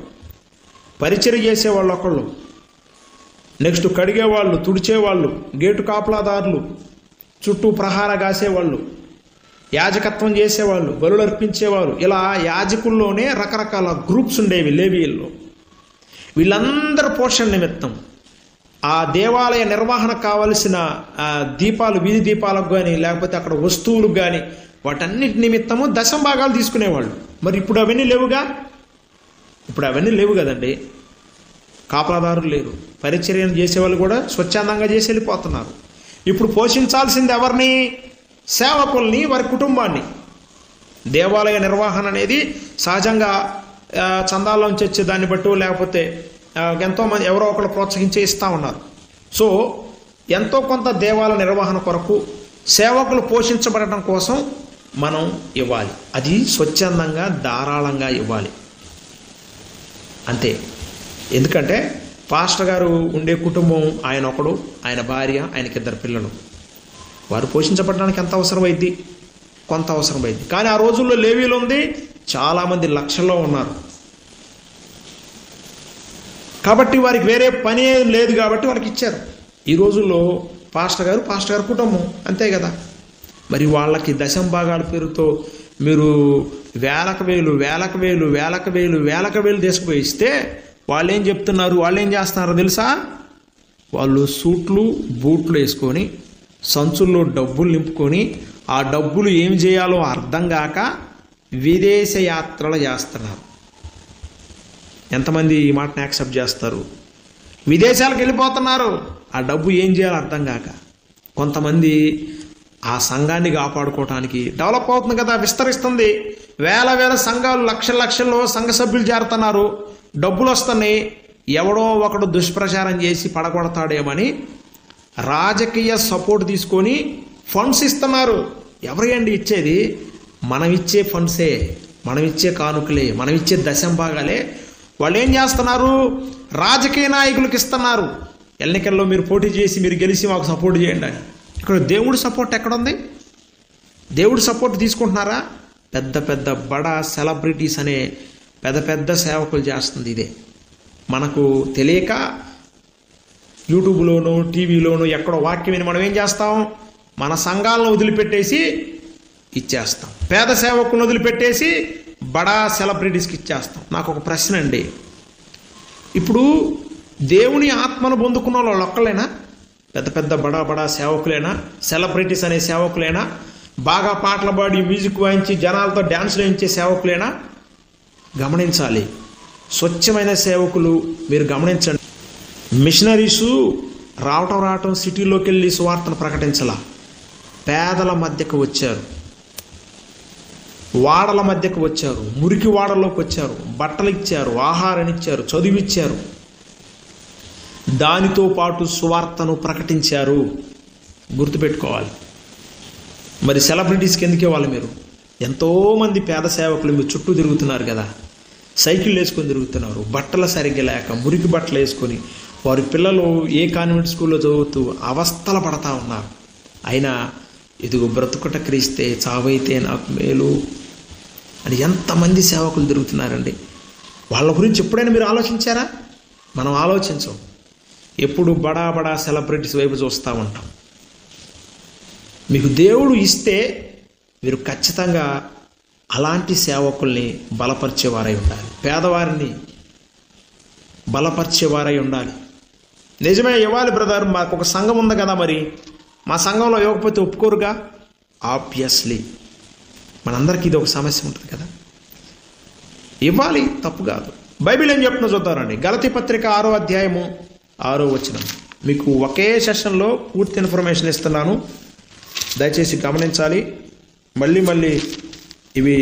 పరిచర్య చేసేవాళ్ళు ఒకళ్ళు, నెక్స్ట్ కడిగేవాళ్ళు, తుడిచేవాళ్ళు, గేటు కాపలాదారులు, చుట్టూ ప్రహార కాసేవాళ్ళు, యాజకత్వం చేసేవాళ్ళు, బలులు అర్పించేవాళ్ళు. ఇలా యాజకుల్లోనే రకరకాల గ్రూప్స్ ఉండేవి లేవీల్లో. వీళ్ళందరూ పోషణ నిమిత్తం ఆ దేవాలయ నిర్వహణ కావలసిన దీపాలు, వీధి దీపాలకు కానీ లేకపోతే అక్కడ వస్తువులకు కానీ వాటన్నిటి నిమిత్తము దశమ భాగాలు తీసుకునేవాళ్ళు. మరి ఇప్పుడు అవన్నీ లేవుగా. ఇప్పుడు అవన్నీ లేవు కదండి. కాపలాదారులు లేరు, పరిచర్యను చేసేవాళ్ళు కూడా స్వచ్ఛందంగా చేసి వెళ్ళిపోతున్నారు. ఇప్పుడు పోషించాల్సింది ఎవరిని? సేవకుల్ని, వారి కుటుంబాన్ని. దేవాలయ నిర్వహణ అనేది సహజంగా చందాల్లోంచి వచ్చే దాన్ని బట్టి లేకపోతే ఎంతోమంది ఎవరో ఒకరు ప్రోత్సహించే ఇస్తూ ఉన్నారు. సో ఎంతో కొంత దేవాలయ నిర్వహణ కొరకు సేవకులు పోషించబడటం కోసం మనం ఇవ్వాలి. అది స్వచ్ఛందంగా ధారాళంగా ఇవ్వాలి అంతే. ఎందుకంటే పాస్టర్ గారు ఉండే కుటుంబం ఆయన ఒకడు, ఆయన భార్య, ఆయనకి 2 పిల్లలు. వారు పోషించబడడానికి ఎంత అవసరమైంది? కొంత అవసరమైంది. కానీ ఆ రోజుల్లో లేవీలు ఉంది, చాలామంది లక్షల్లో ఉన్నారు. కాబట్టి వారికి వేరే పని లేదు కాబట్టి వారికి ఇచ్చారు. ఈ రోజుల్లో పాస్టర్ గారు కుటుంబం, అంతే కదా. మరి వాళ్ళకి దశంభాగాల పేరుతో మీరు వేలకు వేలు తీసుకుపోయి ఇస్తే వాళ్ళు ఏం చెప్తున్నారు, వాళ్ళు ఏం చేస్తున్నారో తెలుసా? వాళ్ళు సూట్లు బూట్లు వేసుకొని సంచుల్లో డబ్బులు నింపుకొని ఆ డబ్బులు ఏం చేయాలో అర్థం కాక విదేశ యాత్రలు చేస్తున్నారు. ఎంతమంది ఈ మాటను యాక్సెప్ట్ చేస్తారు? విదేశాలకు వెళ్ళిపోతున్నారు, ఆ డబ్బు ఏం చేయాలో అర్థం కాక. కొంతమంది ఆ సంఘాన్ని కాపాడుకోవటానికి డెవలప్ అవుతుంది కదా, విస్తరిస్తుంది, వేల సంఘాలు లక్షల్లో సంఘ సభ్యులు చేరుతున్నారు, డబ్బులు వస్తున్నాయి, ఎవడో ఒకడు దుష్ప్రచారం చేసి పడగొడతాడేమని రాజకీయ సపోర్ట్ తీసుకొని ఫండ్స్ ఇస్తున్నారు. ఎవరండి ఇచ్చేది? మనం ఇచ్చే ఫండ్సే, మనం ఇచ్చే కానుకలే, మనం ఇచ్చే దశంభాగాలే. వాళ్ళు ఏం చేస్తున్నారు? రాజకీయ నాయకులకు ఇస్తున్నారు. ఎన్నికల్లో మీరు పోటీ చేసి మీరు గెలిచి మాకు సపోర్ట్ చేయండి అని. ఇక్కడ దేవుడి సపోర్ట్ ఎక్కడుంది? దేవుడి సపోర్ట్ తీసుకుంటున్నారా? పెద్ద బడా సెలబ్రిటీస్ అనే పెద్ద సేవకులు చేస్తుంది ఇదే. మనకు తెలియక యూట్యూబ్లోనూ టీవీలోనూ ఎక్కడో వాక్యం విని మనం ఏం చేస్తాం? మన సంఘాలను వదిలిపెట్టేసి ఇచ్చేస్తాం, పేద సేవకులను వదిలిపెట్టేసి బడా సెలబ్రిటీస్కి ఇచ్చేస్తాం. నాకు ఒక ప్రశ్న అండి, ఇప్పుడు దేవుని ఆత్మను పొందుకున్న వాళ్ళు ఒక్కలేనా? పెద్ద బడా సేవకులేనా? సెలబ్రిటీస్ అనే సేవకులేనా? బాగా పాటలు పాడి మ్యూజిక్ వాయించి జనాలతో డ్యాన్స్లు వేయించే సేవకులేనా? గమనించాలి. స్వచ్ఛమైన సేవకులు మీరు గమనించండి. మిషనరీసు రావటం సిటీలోకి వెళ్ళి సువార్తను ప్రకటించాల. పేదల మధ్యకు వచ్చారు, వాడల మధ్యకు వచ్చారు, మురికి వాడలోకి వచ్చారు, బట్టలు ఇచ్చారు, ఆహారం ఇచ్చారు, చదువిచ్చారు, దానితో పాటు సువార్తను ప్రకటించారు. గుర్తుపెట్టుకోవాలి. మరి సెలబ్రిటీస్కి ఎందుకే వాళ్ళు? మీరు ఎంతోమంది పేద సేవకులు మీ చుట్టూ తిరుగుతున్నారు కదా, సైకిల్ వేసుకొని తిరుగుతున్నారు, బట్టలు సరిగ్గా లేక మురికి బట్టలు వేసుకొని. వారి పిల్లలు ఏ కాన్వెంట్ స్కూల్లో చదువుతూ అవస్థలు పడతా ఉన్నారు. అయినా ఇదిగో బ్రతుకుట క్రీస్తే చావైతే నాకు మేలు అని ఎంతమంది సేవకులు తిరుగుతున్నారండి. వాళ్ళ గురించి ఎప్పుడైనా మీరు ఆలోచించారా? మనం ఆలోచించం. ఎప్పుడు బడా సెలబ్రిటీస్ వైపు చూస్తూ ఉంటాం. మీకు దేవుడు ఇస్తే మీరు ఖచ్చితంగా అలాంటి సేవకుల్ని బలపరిచేవారై ఉండాలి, పేదవారిని బలపరిచేవారై ఉండాలి. నిజమే, ఇవ్వాలి బ్రదర్, మాకు ఒక సంఘం ఉంది కదా, మరి మా సంఘంలో ఇవ్వకపోతే ఒప్పుకోరుగా. ఆబ్వియస్లీ మనందరికీ ఇది ఒక సమస్య ఉంటుంది కదా, ఇవ్వాలి, తప్పు కాదు. బైబిల్ ఏం చెప్తున్నా చూద్దారండి. గలతీ పత్రిక 6వ అధ్యాయము 6వ వచనం. మీకు ఒకే సెషన్లో పూర్తి ఇన్ఫర్మేషన్ ఇస్తున్నాను, దయచేసి గమనించాలి. మళ్ళీ ఇవి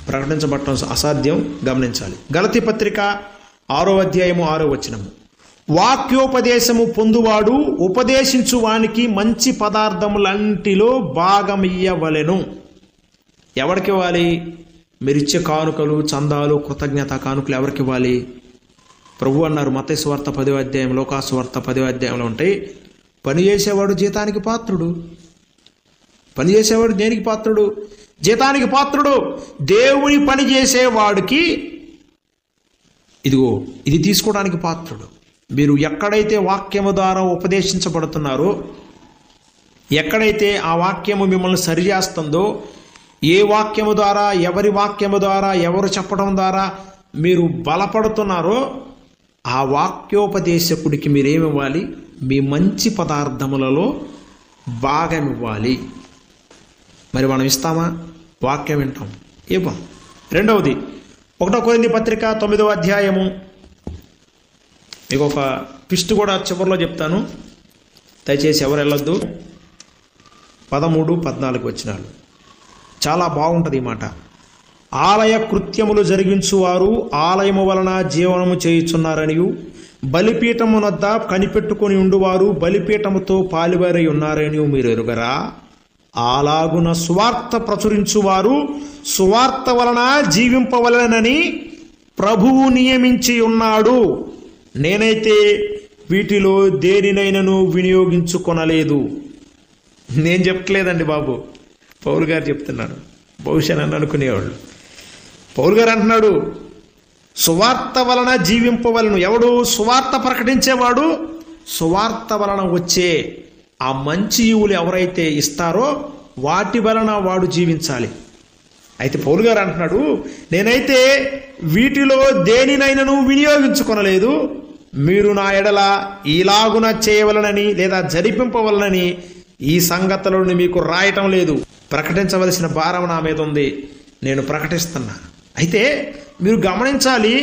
ప్రకటించబడటం అసాధ్యం, గమనించాలి. గలతీ పత్రిక 6వ అధ్యాయము 6వ వచనము. వాక్యోపదేశము పొందువాడు ఉపదేశించు వానికి మంచి పదార్థములంటిలో భాగమియ్యవలెను. ఎవరికి ఇవ్వాలి? మీరిచ్చే కానుకలు, చందాలు, కృతజ్ఞత కానుకలు ఎవరికి ఇవ్వాలి? ప్రభు అన్నారు మత్తయి సువార్త 10వ అధ్యాయం, లూకా సువార్త 10వ అధ్యాయంలో ఉంటాయి. పనిచేసేవాడు జీతానికి పాత్రుడు. పనిచేసేవాడు దేనికి పాత్రుడు? జీతానికి పాత్రుడు. దేవుని పని చేసేవాడికి ఇదిగో ఇది తీసుకోవడానికి పాత్రుడు. మీరు ఎక్కడైతే వాక్యము ద్వారా ఉపదేశించబడుతున్నారో, ఎక్కడైతే ఆ వాక్యము మిమ్మల్ని సరిచేస్తుందో, ఏ వాక్యము ద్వారా, ఎవరి వాక్యము ద్వారా, ఎవరు చెప్పడం ద్వారా మీరు బలపడుతున్నారో ఆ వాక్యోపదేశకుడికి మీరేమివ్వాలి? మీ మంచి పదార్థములలో భాగం ఇవ్వాలి. మరి మనం ఇస్తామా? వాక్యం వింటాం, ఇవ్వం. రెండవది 1 కొరింథీ పత్రిక 9వ అధ్యాయము. మీకు ఒక ట్విస్ట్ కూడా చివరిలో చెప్తాను, దయచేసి ఎవరు వెళ్ళొద్దు. 13, 14 వచనాలు చాలా బాగుంటుంది ఈ మాట. ఆలయ కృత్యములు జరిగించువారు ఆలయము వలన జీవనము చేయుచున్నారనియు, బలిపీఠమునొద్ద కనిపెట్టుకొని ఉండువారు బలిపీఠముతో పాలివారై ఉన్నారని మీరు ఎరుగరా? అలాగున సువార్త ప్రచురించువారు సువార్త వలన జీవింపవలెనని ప్రభువు నియమించి ఉన్నాడు. నేనైతే వీటిలో దేనినైనను వినియోగించుకొనలేదు. నేను చెప్పట్లేదండి బాబు, పౌలు గారు చెప్తున్నాడు. బహుశా నన్ను అనుకునేవాళ్ళు. పౌలు గారు అంటున్నాడు సువార్త వలన జీవింపవలను. ఎవడు? సువార్త ప్రకటించేవాడు. సువార్త వలన వచ్చే ఆ మంచి ఈవులు ఎవరైతే ఇస్తారో వాటి వలన వాడు జీవించాలి. అయితే పౌలు గారు అంటున్నాడు, నేనైతే వీటిలో దేనినైనాను వినియోగించుకొనలేదు, మీరు నా ఎడల ఇలాగున చేయవలనని లేదా జరిపింపవలనని ఈ సంగతులను మీకు రాయటం లేదు. ప్రకటించవలసిన భారం నా మీద ఉంది, నేను ప్రకటిస్తున్నా. అయితే మీరు గమనించాలి,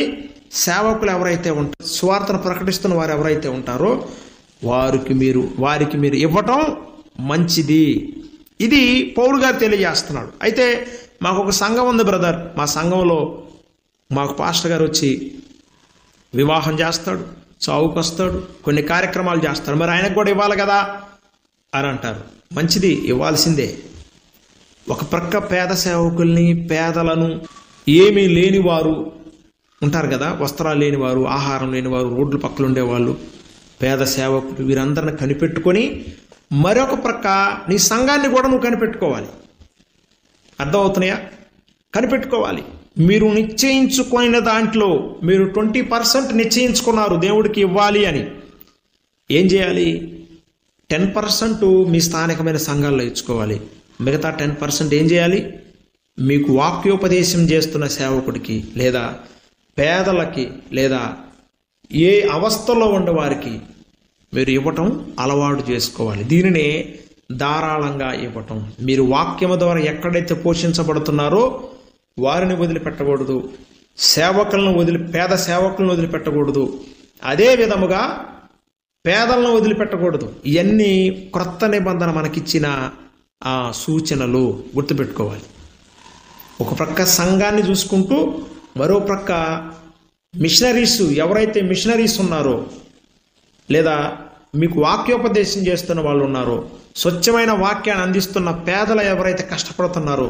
సేవకులు ఎవరైతే ఉంటారో, సువార్తను ప్రకటిస్తున్న వారు ఎవరైతే ఉంటారో వారికి మీరు ఇవ్వటం మంచిది. ఇది పౌలు గారు తెలియజేస్తున్నాడు. అయితే మాకు ఒక సంఘం ఉంది బ్రదర్, మా సంఘంలో మాకు పాస్టర్ గారు వచ్చి వివాహం చేస్తాడు, చావుకు వస్తాడు, కొన్ని కార్యక్రమాలు చేస్తాడు, మరి ఆయనకు కూడా ఇవ్వాలి కదా అని అంటారు. మంచిది, ఇవ్వాల్సిందే. ఒక ప్రక్క పేద సేవకుల్ని, పేదలను, ఏమీ లేనివారు ఉంటారు కదా, వస్త్రాలు లేనివారు, ఆహారం లేనివారు, రోడ్ల పక్కన ఉండేవాళ్ళు, పేద సేవకులు, వీరందరిని కనిపెట్టుకొని మరొక ప్రక్క నీ సంఘాన్ని కూడా నువ్వు కనిపెట్టుకోవాలి. అర్థమవుతున్నాయా? కనిపెట్టుకోవాలి. మీరు నిశ్చయించుకున్న దాంట్లో మీరు 20% నిశ్చయించుకున్నారు దేవుడికి ఇవ్వాలి అని. ఏం చేయాలి? 10% మీ స్థానికమైన సంఘాల్లో ఇచ్చుకోవాలి. మిగతా 10% ఏం చేయాలి? మీకు వాక్యోపదేశం చేస్తున్న సేవకుడికి, లేదా పేదలకి, లేదా ఏ అవస్థలో ఉండేవారికి మీరు ఇవ్వటం అలవాటు చేసుకోవాలి. దీనినే ధారాళంగా ఇవ్వటం. మీరు వాక్యము ద్వారా ఎక్కడైతే పోషించబడుతున్నారో వారిని వదిలిపెట్టకూడదు, పేద సేవకులను వదిలిపెట్టకూడదు, అదే విధముగా పేదలను వదిలిపెట్టకూడదు. ఇవన్నీ క్రొత్త నిబంధన మనకిచ్చిన ఆ సూచనలు గుర్తుపెట్టుకోవాలి. ఒక ప్రక్క సంఘాన్ని చూసుకుంటూ మరో ప్రక్క మిషనరీస్, ఎవరైతే మిషనరీస్ ఉన్నారో లేదా మీకు వాక్యోపదేశం చేస్తున్న వాళ్ళు ఉన్నారో, స్వచ్ఛమైన వాక్యాన్ని అందిస్తున్న పేదలు ఎవరైతే కష్టపడుతున్నారో,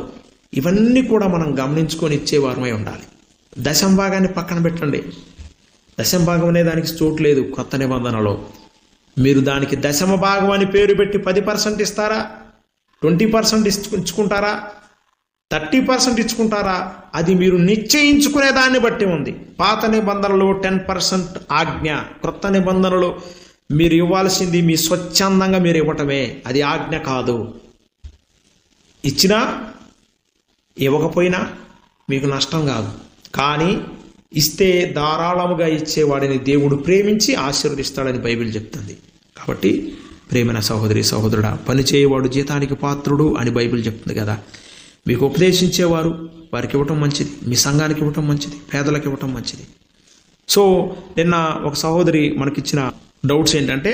ఇవన్నీ కూడా మనం గమనించుకొని ఇచ్చేవారమై ఉండాలి. దశంభాగాన్ని పక్కన పెట్టండి. దశంభాగం అనే దానికి చోటు లేదు కొత్త నిబంధనలో. మీరు దానికి దశమ భాగం అని పేరు పెట్టి 10% ఇస్తారా, 20% ఇచ్చుకుంటారా, 30% ఇచ్చుకుంటారా, అది మీరు నిశ్చయించుకునే దాన్ని బట్టి ఉంది. పాత నిబంధనలో 10% ఆజ్ఞ, క్రొత్త నిబంధనలో మీరు ఇవ్వాల్సింది మీ స్వచ్ఛందంగా మీరు ఇవ్వటమే, అది ఆజ్ఞ కాదు. ఇచ్చినా ఇవ్వకపోయినా మీకు నష్టం కాదు, కానీ ఇస్తే ధారాళముగా ఇచ్చేవాడిని దేవుడు ప్రేమించి ఆశీర్వదిస్తాడని బైబిల్ చెప్తుంది. కాబట్టి ప్రేమైన సహోదరి సహోదరుడా, పనిచేయవాడు జీతానికి పాత్రుడు అని బైబిల్ చెప్తుంది కదా. మీకు ఉపదేశించేవారు వారికి ఇవ్వటం మంచిది, మీ సంఘానికి ఇవ్వటం మంచిది, పేదలకు ఇవ్వటం మంచిది. సో నిన్న ఒక సహోదరి మనకిచ్చిన డౌట్స్ ఏంటంటే,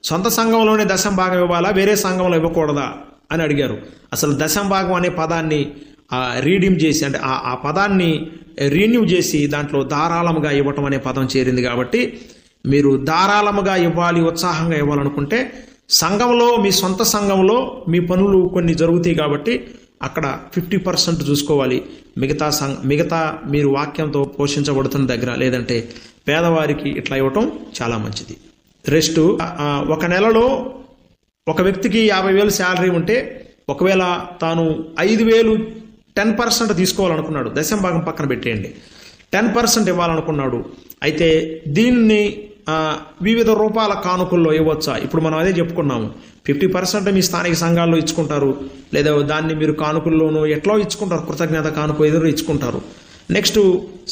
సొంత సంఘంలోనే దశంభాగం ఇవ్వాలా, వేరే సంఘంలో ఇవ్వకూడదా అని అడిగారు. అసలు దశంభాగం అనే పదాన్ని రీడీమ్ చేసి, అంటే ఆ పదాన్ని రీన్యూ చేసి దాంట్లో ధారాళముగా ఇవ్వటం అనే పదం చేరింది. కాబట్టి మీరు ధారాళముగా ఇవ్వాలి, ఉత్సాహంగా ఇవ్వాలనుకుంటే సంఘంలో, మీ సొంత సంఘంలో మీ పనులు కొన్ని జరుగుతాయి కాబట్టి అక్కడ 50% చూసుకోవాలి. మిగతా మీరు వాక్యంతో పోషించబడుతున్న దగ్గర, లేదంటే పేదవారికి ఇట్లా ఇవ్వటం చాలా మంచిది. రెస్ట్, ఒక నెలలో ఒక వ్యక్తికి 50,000 శాలరీ ఉంటే, ఒకవేళ తాను 5,000 10% తీసుకోవాలనుకున్నాడు, దశంభాగం పక్కన పెట్టేయండి, 10% ఇవ్వాలనుకున్నాడు. అయితే దీన్ని వివిధ రూపాల కానుకల్లో ఇవ్వచ్చా? ఇప్పుడు మనం అదే చెప్పుకున్నాము. 50% మీ స్థానిక సంఘాల్లో ఇచ్చుకుంటారు, లేదా దాన్ని మీరు కానుకల్లోనూ ఎట్లా ఇచ్చుకుంటారు, కృతజ్ఞత కానుక ఎదురు ఇచ్చుకుంటారు. నెక్స్ట్,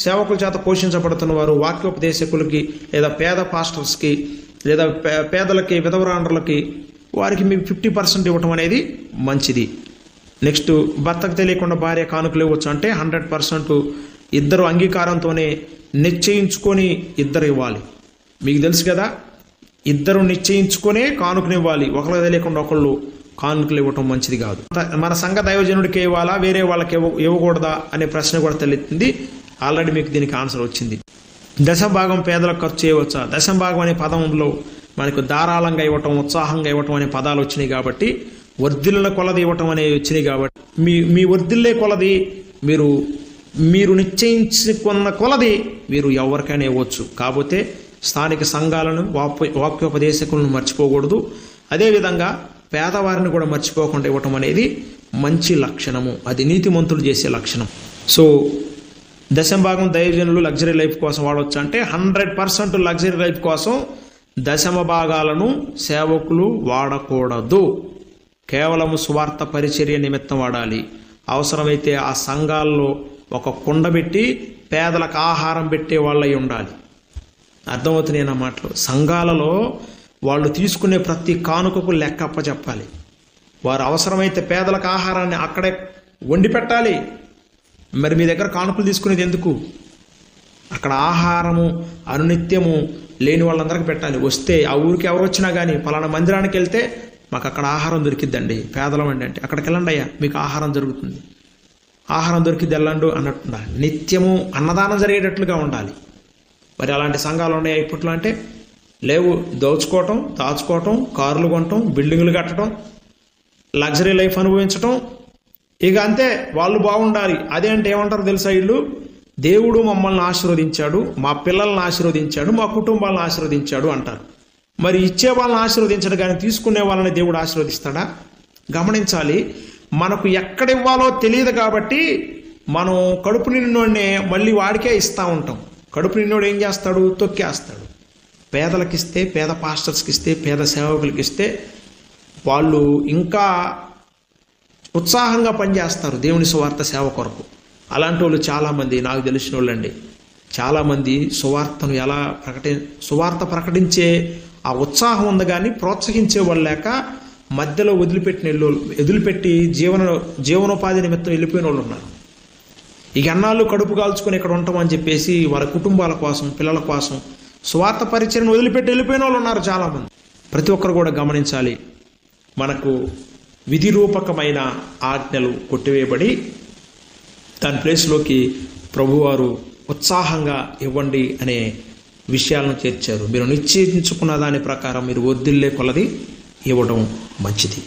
సేవకుల చేత పోషించబడుతున్న వారు వాక్యోపదేశకులకి, లేదా పేద పాస్టర్స్కి, లేదా పేదలకి, విధవరాండ్రులకి, వారికి మీకు 50% ఇవ్వటం అనేది మంచిది. నెక్స్ట్, భర్తకు తెలియకుండా భార్య కానుకలు ఇవ్వచ్చు అంటే 100% ఇద్దరు అంగీకారంతోనే నిశ్చయించుకొని ఇద్దరు ఇవ్వాలి. మీకు తెలుసు కదా, ఇద్దరు నిశ్చయించుకునే కానుకనివ్వాలి. ఒకరికి తెలియకుండా ఒకళ్ళు కానుకలు ఇవ్వటం మంచిది కాదు. మన సంఘ దైవజనుడికి ఇవ్వాలా, వేరే వాళ్ళకి ఇవ్వకూడదా అనే ప్రశ్న కూడా తలెత్తింది. ఆల్రెడీ మీకు దీనికి ఆన్సర్ వచ్చింది. దశంభాగం పేదలకు ఖర్చు చేయవచ్చా? దశంభాగం అనే పదంలో మనకు ధారాళంగా ఇవ్వటం, ఉత్సాహంగా ఇవ్వటం అనే పదాలు వచ్చినాయి కాబట్టి, వర్ధిల్ల కొలది ఇవ్వటం అనేవి వచ్చినాయి కాబట్టి, మీ వర్ధిల్లే కొలది, మీరు నిశ్చయించుకున్న కొలది మీరు ఎవరికైనా ఇవ్వచ్చు. కాకపోతే స్థానిక సంఘాలను, వాక్యోపదేశకులను మర్చిపోకూడదు. అదేవిధంగా పేదవారిని కూడా మర్చిపోకుండా ఇవ్వటం అనేది మంచి లక్షణము, అది నీతిమంతులు చేసే లక్షణం. సో దశంభాగం దైవజనులు లగ్జరీ లైఫ్ కోసం వాడవచ్చు అంటే 100% లగ్జరీ లైఫ్ కోసం దశమ భాగాలను సేవకులు వాడకూడదు. కేవలం సువార్త పరిచర్య నిమిత్తం వాడాలి. అవసరమైతే ఆ సంఘాల్లో ఒక కుండ పెట్టి పేదలకు ఆహారం పెట్టే వాళ్ళై ఉండాలి. అర్థమవుతున్నాయి నా మాటలు. సంఘాలలో వాళ్ళు తీసుకునే ప్రతి కానుకకు లెక్క అప్పచెప్పాలి. వారు అవసరమైతే పేదలకు ఆహారాన్ని అక్కడే వండి పెట్టాలి. మరి మీ దగ్గర కానుకలు తీసుకునేది ఎందుకు? అక్కడ ఆహారము అనునిత్యము లేని వాళ్ళందరికీ పెట్టాలి. వస్తే ఆ ఊరికి ఎవరు వచ్చినా కానీ పలానా మందిరానికి వెళ్తే మాకు అక్కడ ఆహారం దొరికిద్దండి, పేదలమండి అంటే అక్కడికి వెళ్ళండి అయ్యా, మీకు ఆహారం దొరుకుతుంది, ఆహారం దొరికిద్ది వెళ్ళండు అన్నట్టు నిత్యము అన్నదానం జరిగేటట్లుగా ఉండాలి. మరి అలాంటి సంఘాలు ఉన్నాయా ఇప్పట్లో అంటే? లేవు. దోచుకోవటం, దాచుకోవటం, కార్లు కొనటం, బిల్డింగులు కట్టడం, లగ్జరీ లైఫ్ అనుభవించటం, ఇక అంతే. వాళ్ళు బాగుండాలి. అదేంటే ఏమంటారు తెలుసా వీళ్ళు? దేవుడు మమ్మల్ని ఆశీర్వదించాడు, మా పిల్లల్ని ఆశీర్వదించాడు, మా కుటుంబాలను ఆశీర్వదించాడు అంటారు. మరి ఇచ్చే వాళ్ళని ఆశీర్వదించడు కానీ తీసుకునే వాళ్ళని దేవుడు ఆశీర్వదిస్తాడా? గమనించాలి. మనకు ఎక్కడ ఇవ్వాలో తెలియదు కాబట్టి మనం కడుపు నిండినోడినే మళ్ళీ వాడికే ఇస్తూ ఉంటాం. కడుపు నిండినోడు ఏం చేస్తాడు? తొక్కేస్తాడు. పేదలకు ఇస్తే, పేద పాస్టర్స్కి ఇస్తే, పేద సేవకులకి ఇస్తే వాళ్ళు ఇంకా ఉత్సాహంగా పనిచేస్తారు దేవుని సువార్త సేవ కొరకు. అలాంటి వాళ్ళు చాలామంది నాకు తెలిసిన వాళ్ళండి. చాలామంది సువార్తను ఎలా సువార్త ప్రకటించే ఆ ఉత్సాహం ఉంది కానీ ప్రోత్సహించే వాళ్ళు లేక మధ్యలో వదిలిపెట్టి జీవనోపాధి నిమిత్తం వెళ్ళిపోయిన వాళ్ళు ఉన్నారు. ఇక ఎన్నాళ్ళు కడుపు కాల్చుకొని ఇక్కడ ఉంటామని చెప్పేసి వారి కుటుంబాల కోసం, పిల్లల కోసం సువార్త పరిచర్యను వదిలిపెట్టి వెళ్ళిపోయిన వాళ్ళు ఉన్నారు చాలామంది. ప్రతి ఒక్కరు కూడా గమనించాలి. మనకు విధి రూపకమైన ఆజ్ఞలు కొట్టివేయబడి దాని ప్లేస్లోకి ప్రభువారు ఉత్సాహంగా ఇవ్వండి అనే విషయాలను చేర్చారు. మీరు నిశ్చయించుకున్న దాని ప్రకారం మీరు వర్ధిల్లే కొలది ఇవ్వడం మంచిది.